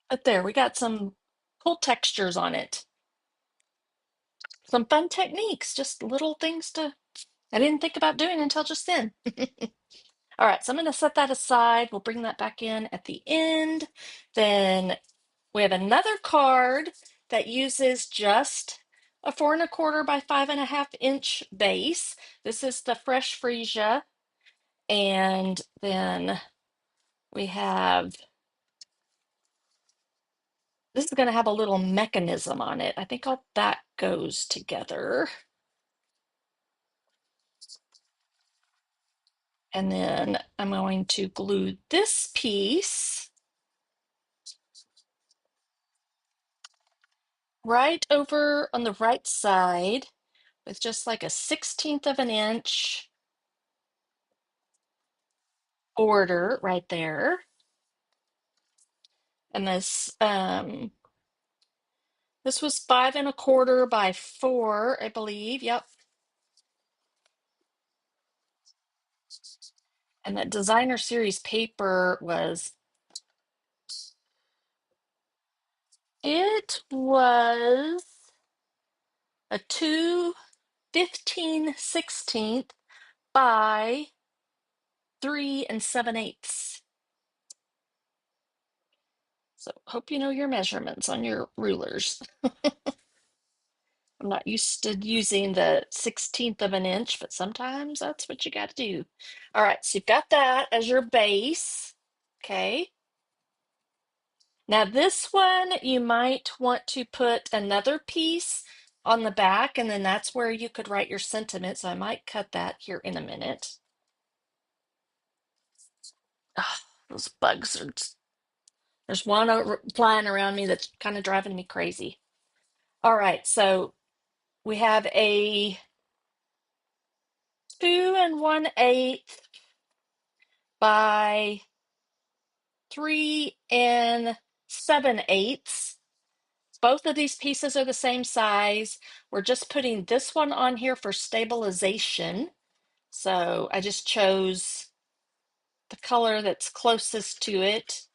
But there, we got some cool textures on it. Some fun techniques, just little things I didn't think about doing until just then. All right, so I'm going to set that aside. We'll bring that back in at the end. Then we have another card that uses just a 4 1/4 by 5 1/2 inch base. This is the Fresh Freesia. And then we have, this is going to have a little mechanism on it. I think all that goes together. And then I'm going to glue this piece right over on the right side with just like a 1/16 of an inch border right there. And this was 5 1/4 by 4, I believe. Yep. And that designer series paper it was a 2 15/16 by 3 7/8. So hope you know your measurements on your rulers. I'm not used to using the 1/16 of an inch, but sometimes that's what you got to do. All right, so you've got that as your base. Okay. Now this one, you might want to put another piece on the back, and then that's where you could write your sentiment. So I might cut that here in a minute. Ah, those bugs are, there's one flying around me that's kind of driving me crazy. All right, so we have a 2 1/8 by 3 7/8. Both of these pieces are the same size. We're just putting this one on here for stabilization. So I just chose the color that's closest to it.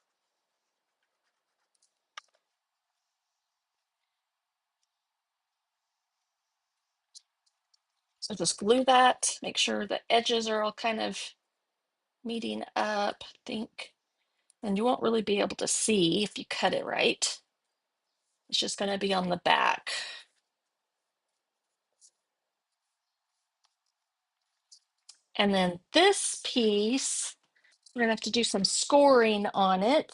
So just glue that, make sure the edges are all kind of meeting up, I think. And you won't really be able to see if you cut it right. It's just going to be on the back. And then this piece, we're going to have to do some scoring on it.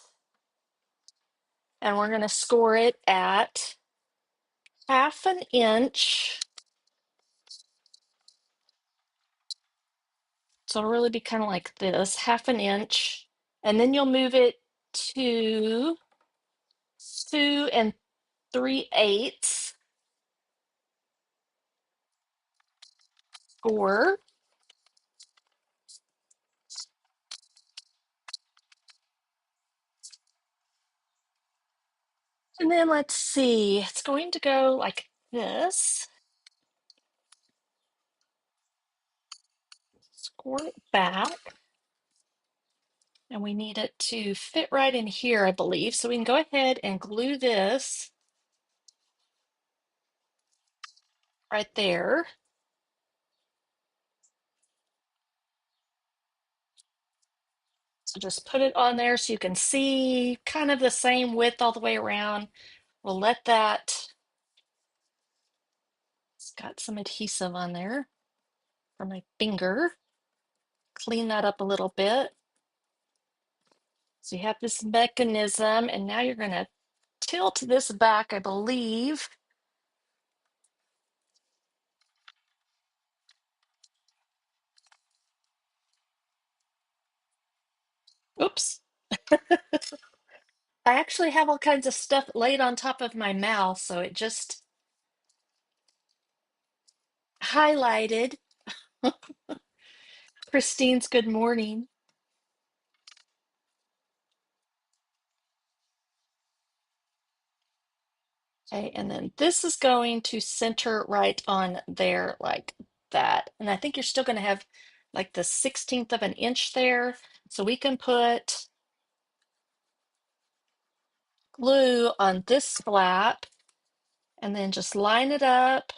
And we're going to score it at 1/2 inch. So it'll really be kind of like this, 1/2 inch. And then you'll move it to 2 3/8 score. And then let's see, it's going to go like this. Score it back. And we need it to fit right in here, I believe. So we can go ahead and glue this right there. So just put it on there so you can see kind of the same width all the way around. We'll let that, it's got some adhesive on there for my finger. Clean that up a little bit. So you have this mechanism, and now you're going to tilt this back, I believe. Oops. I actually have all kinds of stuff laid on top of my mouth, so it just highlighted Christine's good morning. Okay, and then this is going to center right on there like that. And I think you're still going to have like the 16th of an inch there. So we can put glue on this flap and then just line it up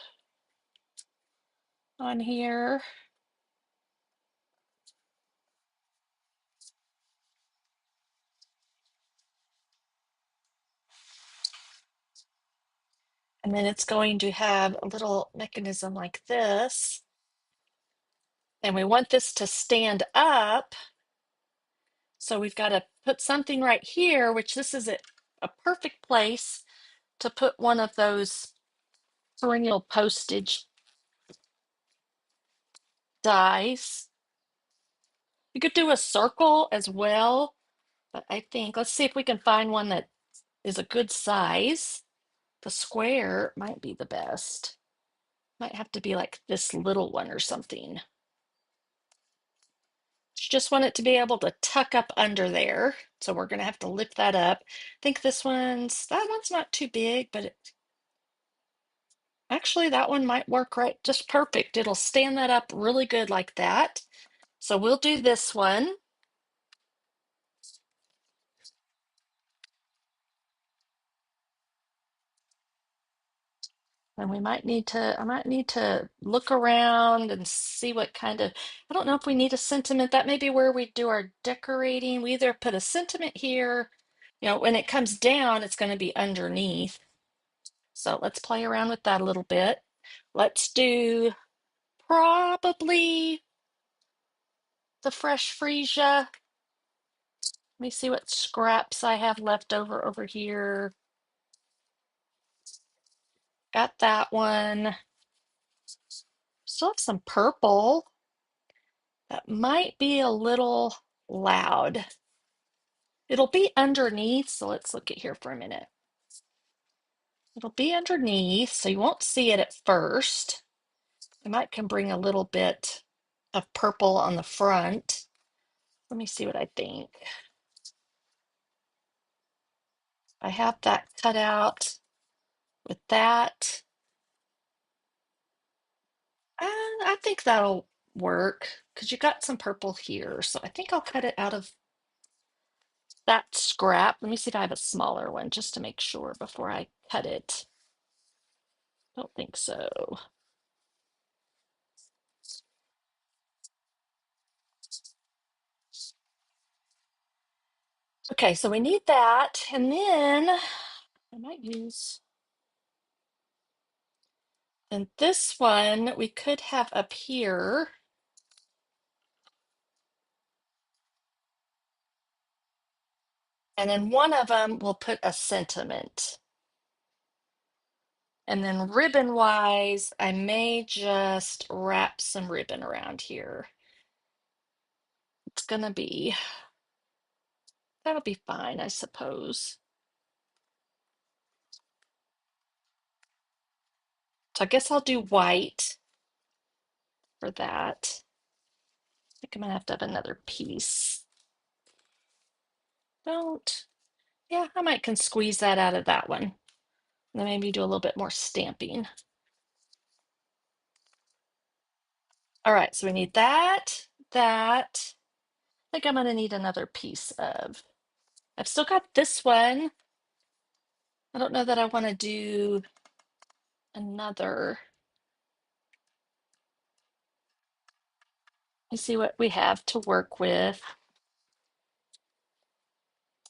on here. And then it's going to have a little mechanism like this. And we want this to stand up. So we've got to put something right here, which this is a perfect place to put one of those perennial postage dies. You could do a circle as well, but I think, let's see if we can find one that is a good size. The square might be the best. Might have to be like this little one or something. Just want it to be able to tuck up under there. So we're going to have to lift that up. I think that one's not too big, but actually that one might work right just perfect. It'll stand that up really good like that. So we'll do this one. And I might need to look around and see what kind of, I don't know if we need a sentiment. That may be where we do our decorating. We either put a sentiment here, when it comes down, it's going to be underneath. So let's play around with that a little bit. Let's do probably the fresh freesia. Let me see what scraps I have left over here. Got that one. Still have some purple. That might be a little loud. It'll be underneath, so let's look at here for a minute. It'll be underneath, so you won't see it at first. I might can bring a little bit of purple on the front. Let me see what I think. I have that cut out with that. And I think that'll work because you got some purple here. So I think I'll cut it out of that scrap. Let me see if I have a smaller one just to make sure before I cut it. Don't think so. Okay, so we need that. And then I might use, and this one we could have up here. And then one of them we'll put a sentiment. And then ribbon wise, I may just wrap some ribbon around here. It's gonna be, that'll be fine, I suppose. So I guess I'll do white for that. I think I'm gonna have to have another piece. Don't, yeah, I might can squeeze that out of that one. And then maybe do a little bit more stamping. All right, so we need that, that. I think I'm gonna need another piece of, I've still got this one. I don't know that I wanna do another. Let's see what we have to work with.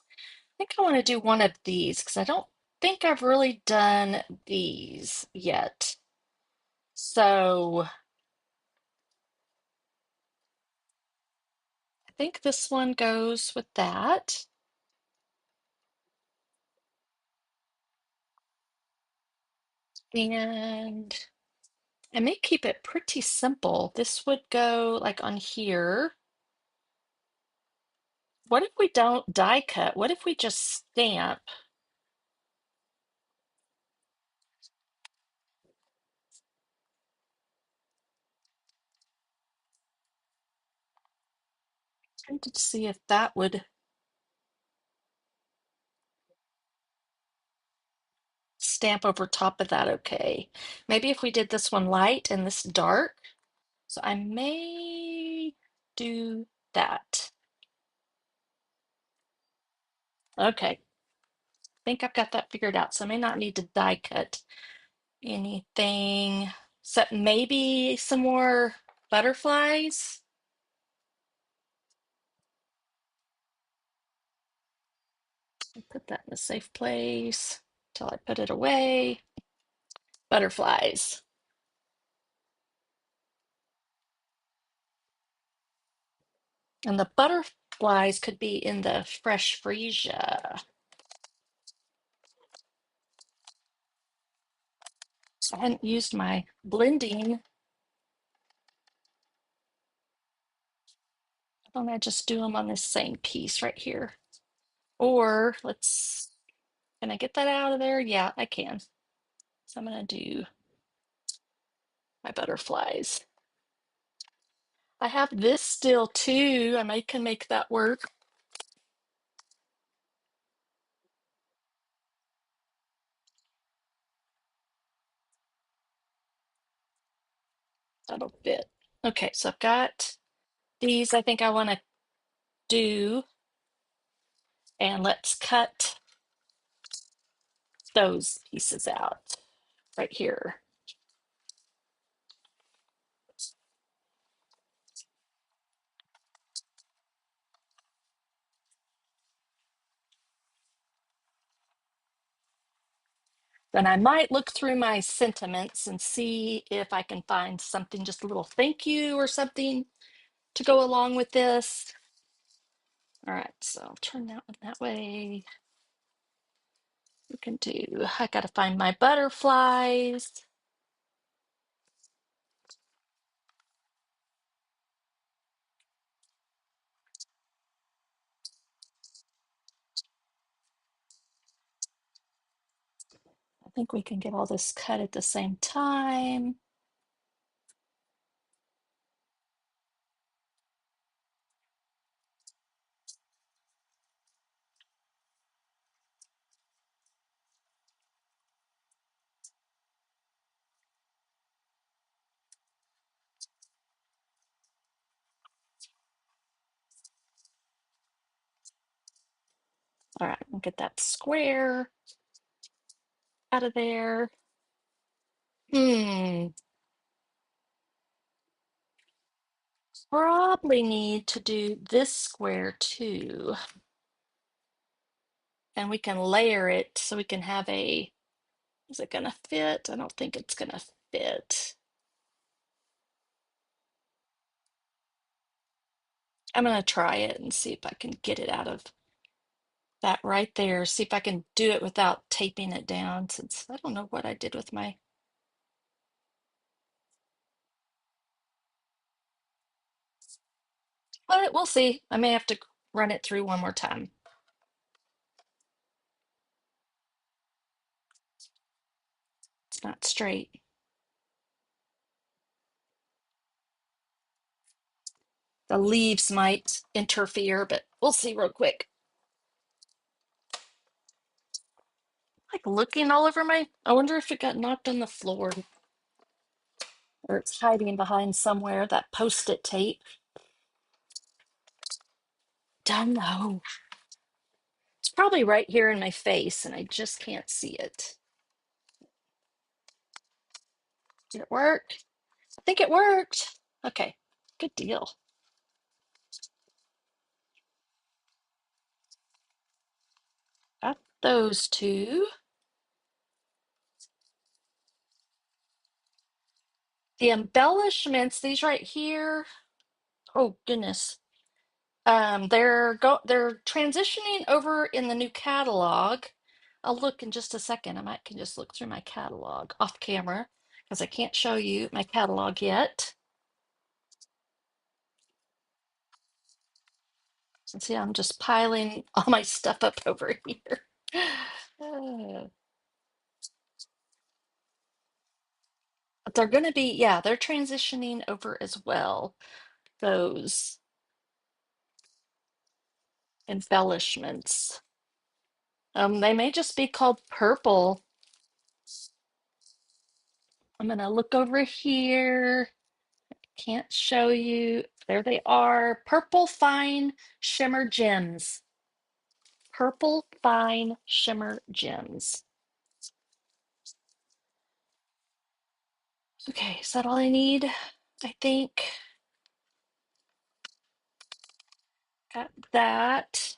I think I wanna do one of these because I don't think I've really done these yet. So I think this one goes with that. And I may keep it pretty simple. This would go like on here. What if we don't die cut? What if we just stamp? Trying to see if that would stamp over top of that okay. Maybe if we did this one light and this dark. So I may do that. Okay, I think I've got that figured out. So I may not need to die cut anything, except maybe some more butterflies. I'll put that in a safe place till I put it away. Butterflies. And the butterflies could be in the fresh freesia. So I hadn't used my blending. Why don't I just do them on this same piece right here? Or can I get that out of there? Yeah, I can. So I'm gonna do my butterflies. I have this still too. Can make that work. That'll fit. Okay, so I've got these I think I want to do, and let's cut those pieces out right here. Then I might look through my sentiments and see if I can find something, just a little thank you or something to go along with this. All right, so I'll turn that one that way. We can do, I gotta find my butterflies. I think we can get all this cut at the same time. All right, we'll get that square out of there. Hmm, probably need to do this square too. And we can layer it so we can have is it gonna fit? I don't think it's gonna fit. I'm gonna try it and see if I can get it out of that right there. See if I can do it without taping it down, since I don't know what I did with my. But we'll see. I may have to run it through one more time. It's not straight. The leaves might interfere, but we'll see real quick. Like looking all over I wonder if it got knocked on the floor or it's hiding behind somewhere, that post-it tape. Don't know. It's probably right here in my face and I just can't see it. Did it work? I think it worked. Okay, good deal. Got those two. The embellishments, these right here. Oh goodness. They're transitioning over in the new catalog. I'll look in just a second. I might can just look through my catalog off camera because I can't show you my catalog yet. And see, I'm just piling all my stuff up over here. Uh, but they're going to be, yeah, they're transitioning over as well. Those embellishments. They may just be called purple. I'm going to look over here. Can't show you. There they are. Purple Fine Shimmer Gems. Purple Fine Shimmer Gems. Okay, is that all I need? I think. Got that.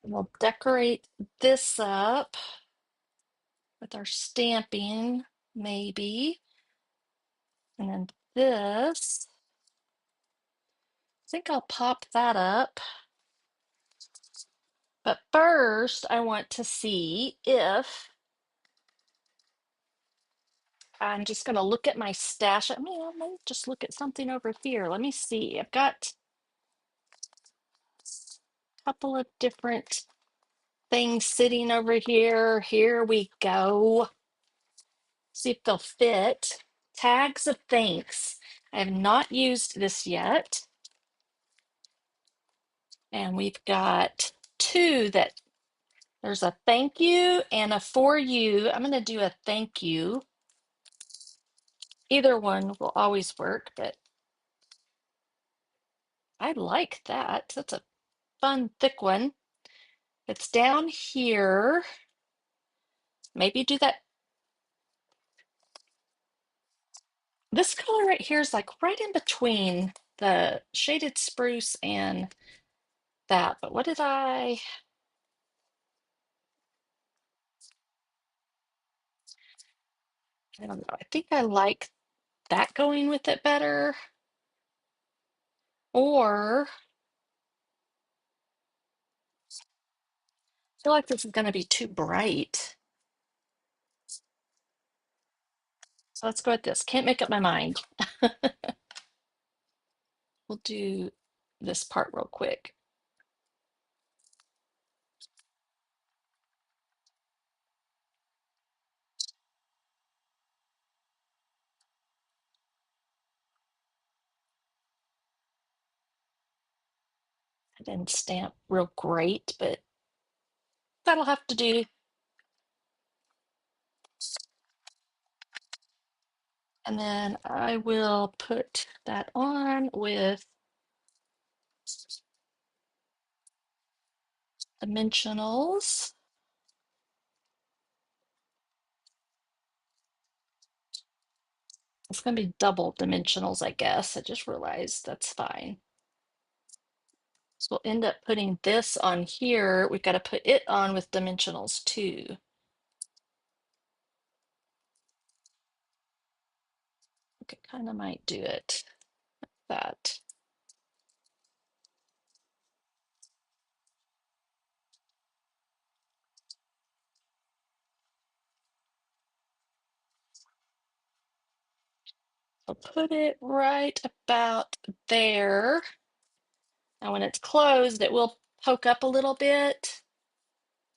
We'll decorate this up with our stamping, maybe. And then this, I think I'll pop that up. But first, I want to see if I'm just going to look at my stash. I mean, I might just look at something over here. Let me see. I've got a couple of different things sitting over here. Here we go. See if they'll fit. Tags of thanks. I have not used this yet. And we've got two that there's a thank you and a for you. I'm going to do a thank you. Either one will always work, but I like that. That's a fun, thick one. It's down here. Maybe do that. This color right here is like right in between the shaded spruce and that. But what did I don't know. I think I like that going with it better. Or I feel like this is going to be too bright. So let's go with this. Can't make up my mind. We'll do this part real quick. I didn't stamp real great, but that'll have to do. And then I will put that on with dimensionals. It's going to be double dimensionals, I guess. I just realized that's fine. So we'll end up putting this on here. We've got to put it on with dimensionals too. Okay, kind of might do it like that. I'll put it right about there. Now, when it's closed, it will poke up a little bit,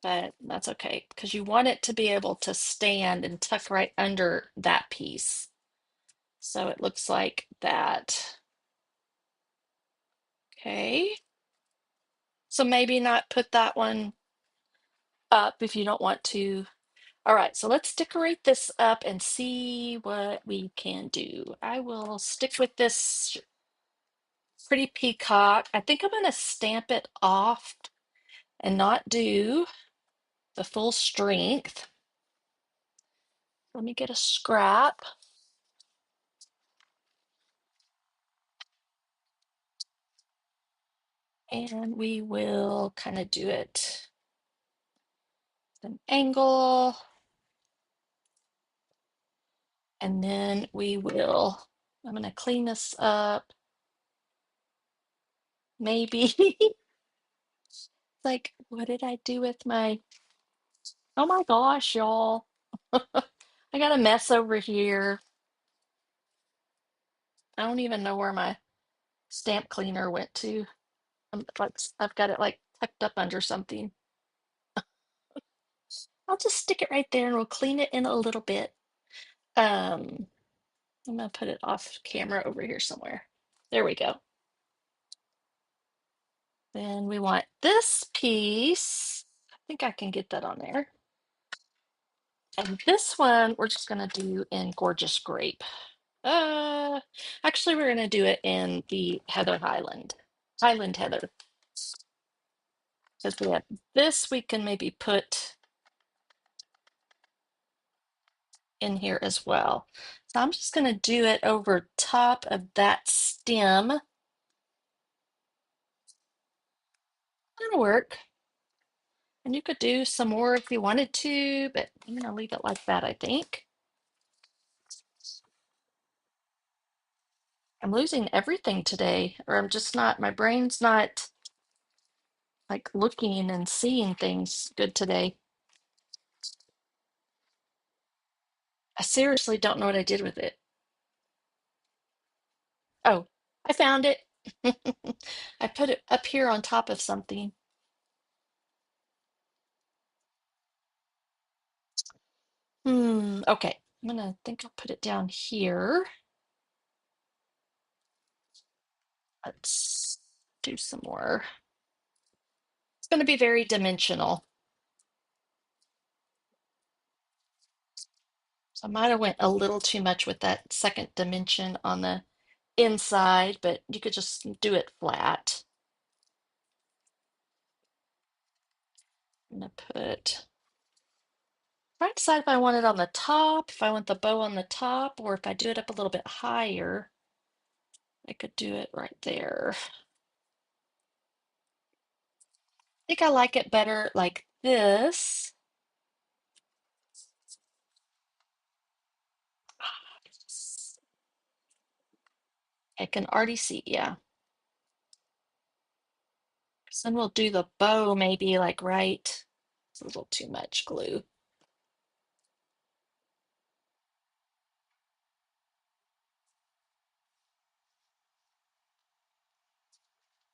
but that's okay because you want it to be able to stand and tuck right under that piece. So it looks like that. Okay. So maybe not put that one up if you don't want to. All right, so let's decorate this up and see what we can do. I will stick with this pretty peacock. I think I'm going to stamp it off and not do the full strength. Let me get a scrap. And we will kind of do it at an angle. And then we will, I'm going to clean this up. Maybe like, what did I do with my Oh my gosh, y'all. I got a mess over here. I don't even know where my stamp cleaner went to. I've got it like tucked up under something. I'll just stick it right there and we'll clean it in a little bit. Um, I'm gonna put it off camera over here somewhere. There we go. Then we want this piece. I think I can get that on there. And this one we're just gonna do in Gorgeous Grape. Uh, Actually, we're gonna do it in the Heather Highland Heather. Because we have this, we can maybe put in here as well. So I'm just gonna do it over top of that stem. That'll work. And you could do some more if you wanted to, but I'm gonna leave it like that, I think. I'm losing everything today, or I'm just not, my brain's not like looking and seeing things good today. I seriously don't know what I did with it. Oh, I found it. I put it up here on top of something. Okay. I'll put it down here. Let's do some more. It's going to be very dimensional. So I might have went a little too much with that second dimension on the inside, but you could just do it flat. I'm gonna put, try to decide if I want it on the top, if I want the bow on the top, or if I do it up a little bit higher, I could do it right there. I think I like it better like this. I can already see, yeah. So then we'll do the bow maybe like right. It's a little too much glue.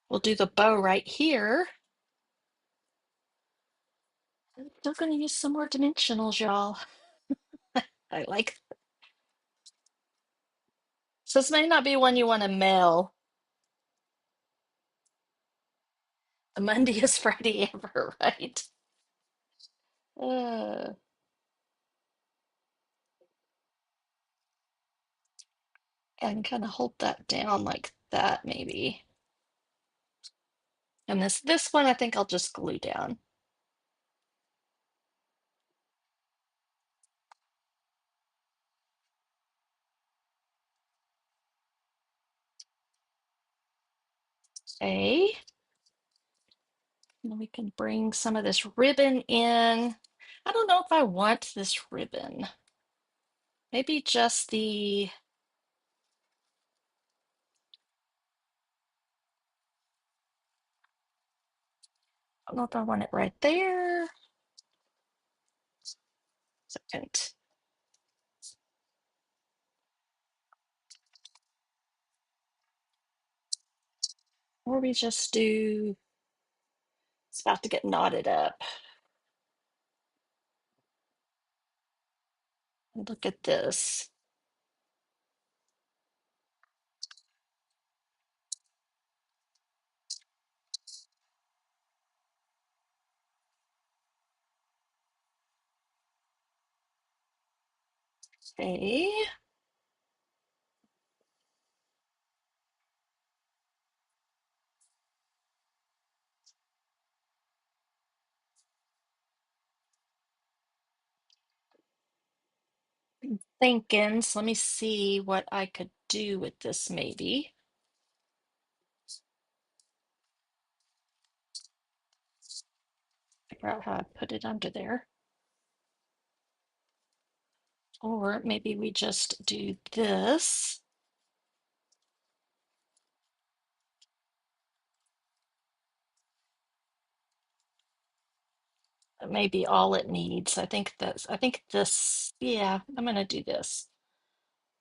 We'll do the bow right here. I'm still going to use some more dimensionals, y'all. I like. So this may not be one you want to mail. The Monday is Friday ever, right? Uh, and kind of hold that down like that, maybe. And this one, I think I'll just glue down. Okay. And then we can bring some of this ribbon in. I don't know if I want this ribbon. Maybe just the, I don't know if I want it right there. Second. Or we just do, it's about to get knotted up. Look at this. Okay. Thinking, so let me see what I could do with this maybe. Figure out how I put it under there. Or maybe we just do this. That may be all it needs. I think this, yeah, I'm gonna do this.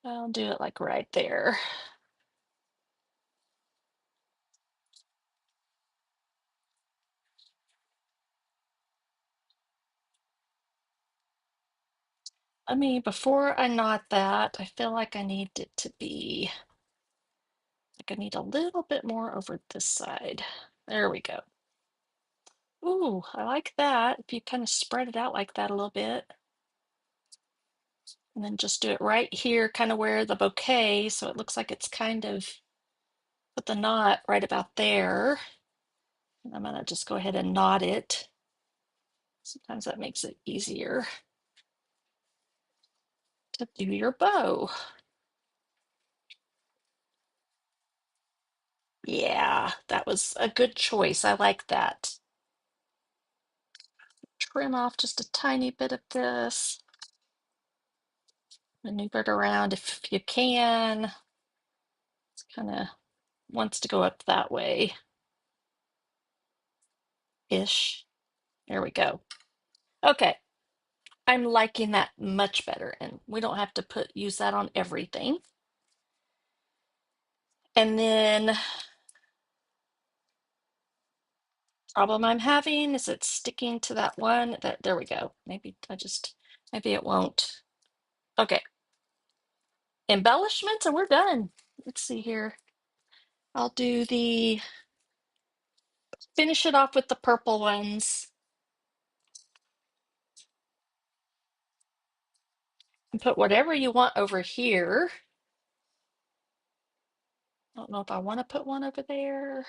I'll do it like right there. Before I knot that, I feel like I need it to be, like I need a little bit more over this side. There we go. Ooh, I like that. If you kind of spread it out like that a little bit, and then just do it right here, kind of where the bouquet, so it looks like it's kind of put the knot right about there. And I'm gonna just go ahead and knot it. Sometimes that makes it easier to do your bow. Yeah, that was a good choice. I like that. Trim off just a tiny bit of this. Maneuver it around if you can. It's kind of wants to go up that way ish. There we go. Okay, I'm liking that much better, and we don't have to use that on everything. And then problem I'm having is it's sticking to that one. That there we go. Maybe it won't. Okay, embellishments, and we're done. Let's see here. I'll do the finish it off with the purple ones and put whatever you want over here. I don't know if I want to put one over there.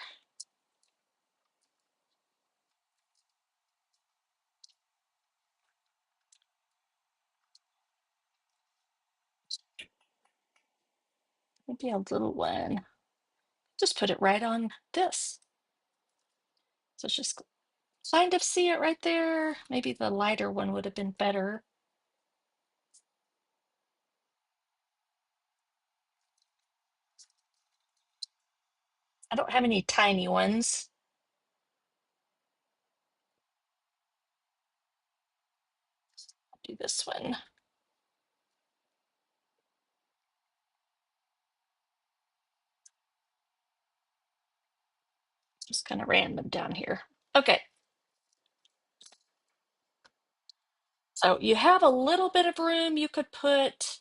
Maybe a little one. Just put it right on this. So it's just kind of see it right there. Maybe the lighter one would have been better. I don't have any tiny ones. I'll do this one. Just kind of random down here. Okay. So you have a little bit of room. You could put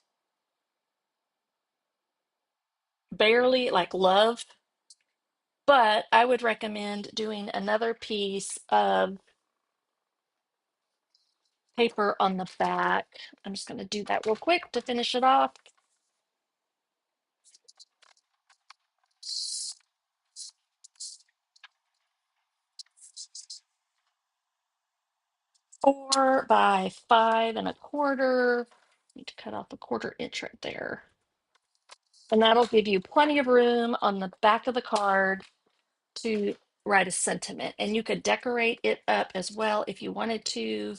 barely like love, but I would recommend doing another piece of paper on the back. I'm just going to do that real quick to finish it off. Four by 5 1/4. Need to cut off a 1/4 inch right there. And that'll give you plenty of room on the back of the card to write a sentiment. And you could decorate it up as well if you wanted to.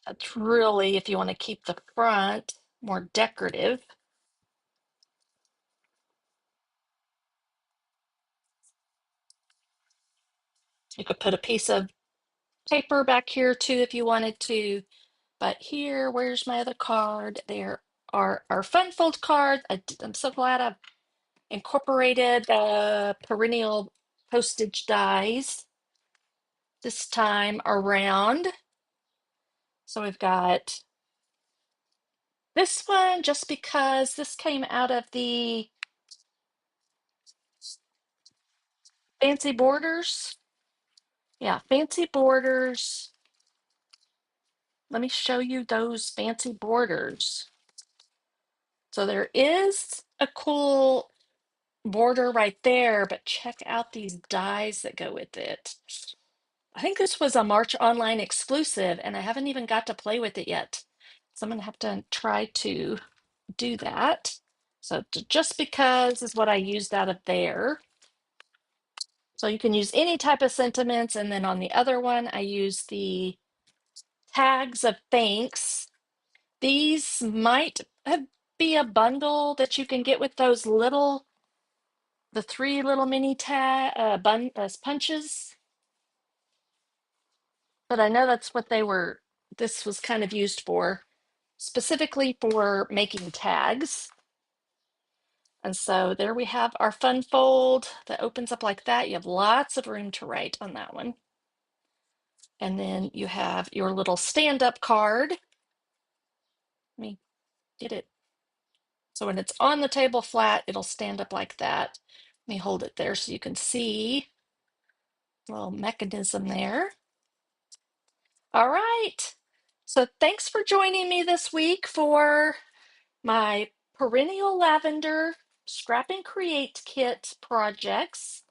That's really if you want to keep the front more decorative. You could put a piece of paper back here too if you wanted to. But here, where's my other card? There are our fun fold cards. I'm so glad I've incorporated the perennial postage dies this time around. So we've got this one just because this came out of the Fancy Borders. Yeah, Fancy Borders. Let me show you those Fancy Borders. So there is a cool border right there, but check out these dies that go with it. I think this was a March online exclusive, and I haven't even got to play with it yet. So I'm gonna have to try to do that. So just because is what I used out of there. So you can use any type of sentiments, and then on the other one, I use the tags of thanks. These might have be a bundle that you can get with those little, the three little mini punches, but I know that's what this was kind of used for, specifically for making tags. And so there we have our fun fold that opens up like that. You have lots of room to write on that one. And then you have your little stand-up card. Let me get it. So when it's on the table flat, it'll stand up like that. Let me hold it there so you can see the little mechanism there. All right. So thanks for joining me this week for my Perennial Lavender Scrap and Create Kit projects.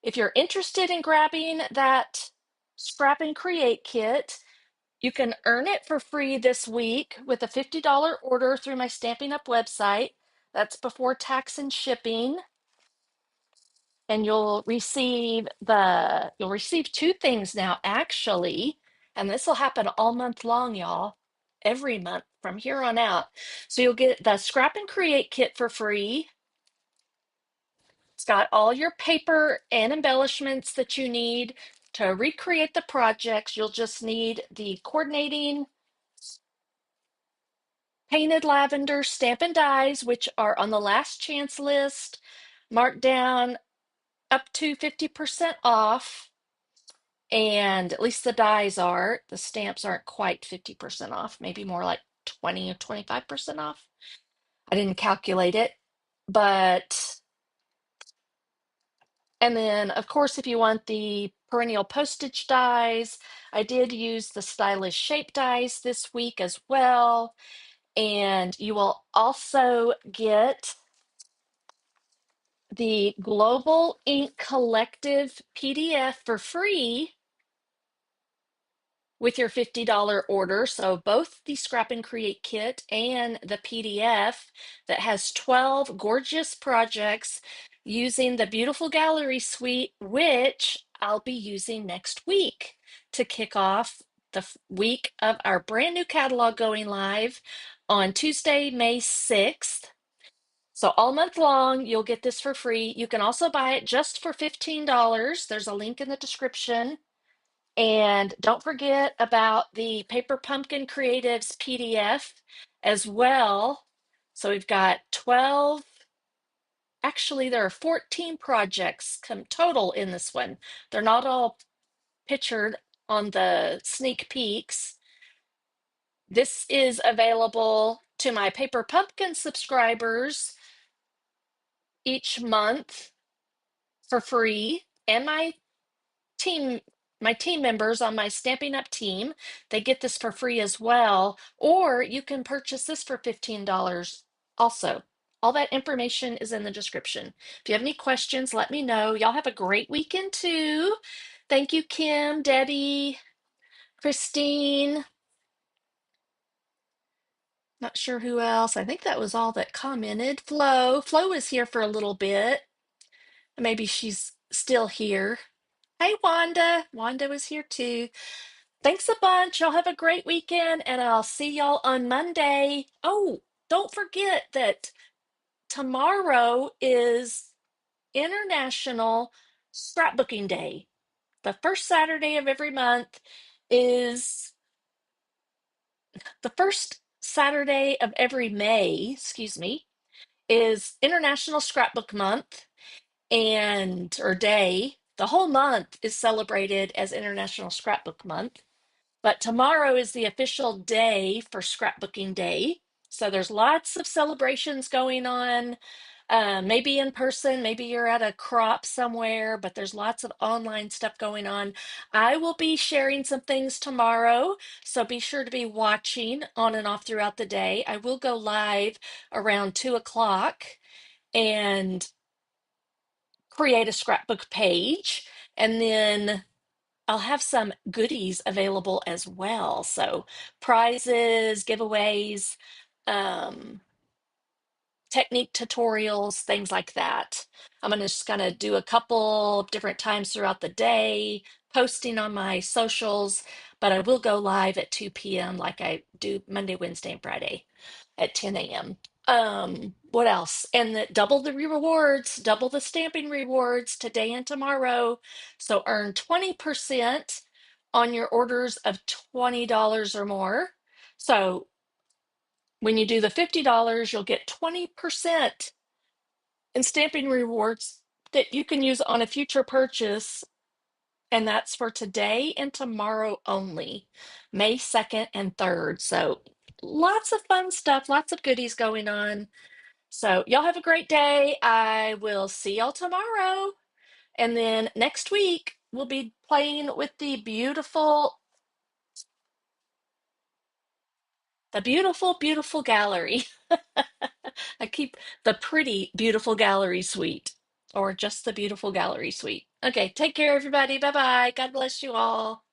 If you're interested in grabbing that Scrap and Create kit, you can earn it for free this week with a $50 order through my Stampin' Up website. That's before tax and shipping. And you'll receive two things now, actually, and this will happen all month long, y'all. Every month from here on out. So you'll get the Scrap and Create kit for free. It's got all your paper and embellishments that you need to recreate the projects. You'll just need the coordinating painted lavender Stampin' Dies, which are on the last chance list, marked down up to 50% off. And at least the dies are. The stamps aren't quite 50% off, maybe more like 20 or 25% off. I didn't calculate it, but and then, of course, if you want the perennial postage dies, I did use the stylish shape dies this week as well. And you will also get the Global Ink Collective PDF for free with your $50 order. So both the Scrap and Create kit and the PDF that has 12 gorgeous projects using the beautiful gallery suite, which I'll be using next week to kick off the week of our brand new catalog going live on Tuesday, May 6th. So all month long, you'll get this for free. You can also buy it just for $15. There's a link in the description. And don't forget about the Paper Pumpkin Creatives PDF as well. So we've got 12, actually, there are 14 projects total in this one. They're not all pictured on the sneak peeks. This is available to my Paper Pumpkin subscribers each month for free, and team my team members on my Stampin' Up team, they get this for free as well, or you can purchase this for $15 also. All that information is in the description. If you have any questions, let me know. Y'all have a great weekend too. Thank you, Kim, Debbie, Christine. Not sure who else. I think that was all that commented. Flo was here for a little bit. Maybe she's still here. Hey, Wanda. Wanda was here too. Thanks a bunch. Y'all have a great weekend, and I'll see y'all on Monday. Oh, don't forget that tomorrow is International Scrapbooking Day. The first Saturday of every month is the first Saturday of every May, excuse me, is International Scrapbook Month and or day. The whole month is celebrated as International Scrapbook Month. But tomorrow is the official day for Scrapbooking Day. So there's lots of celebrations going on, maybe in person, maybe you're at a crop somewhere, but there's lots of online stuff going on. I will be sharing some things tomorrow, so be sure to be watching on and off throughout the day. I will go live around 2 o'clock and create a scrapbook page, and then I'll have some goodies available as well. So prizes, giveaways, um, technique tutorials, things like that. Just gonna do a couple different times throughout the day, posting on my socials, but I will go live at 2 p.m. like I do Monday, Wednesday, and Friday at 10 a.m. What else? And double the rewards, double the stamping rewards today and tomorrow. So earn 20% on your orders of $20 or more. So when you do the $50, you'll get 20% in stamping rewards that you can use on a future purchase. And that's for today and tomorrow only, May 2nd and 3rd. So lots of fun stuff, lots of goodies going on. So y'all have a great day. I will see y'all tomorrow. And then next week, we'll be playing with the beautiful gallery. I keep the pretty, beautiful gallery suite or just the beautiful gallery suite. Okay, take care, everybody. Bye bye. God bless you all.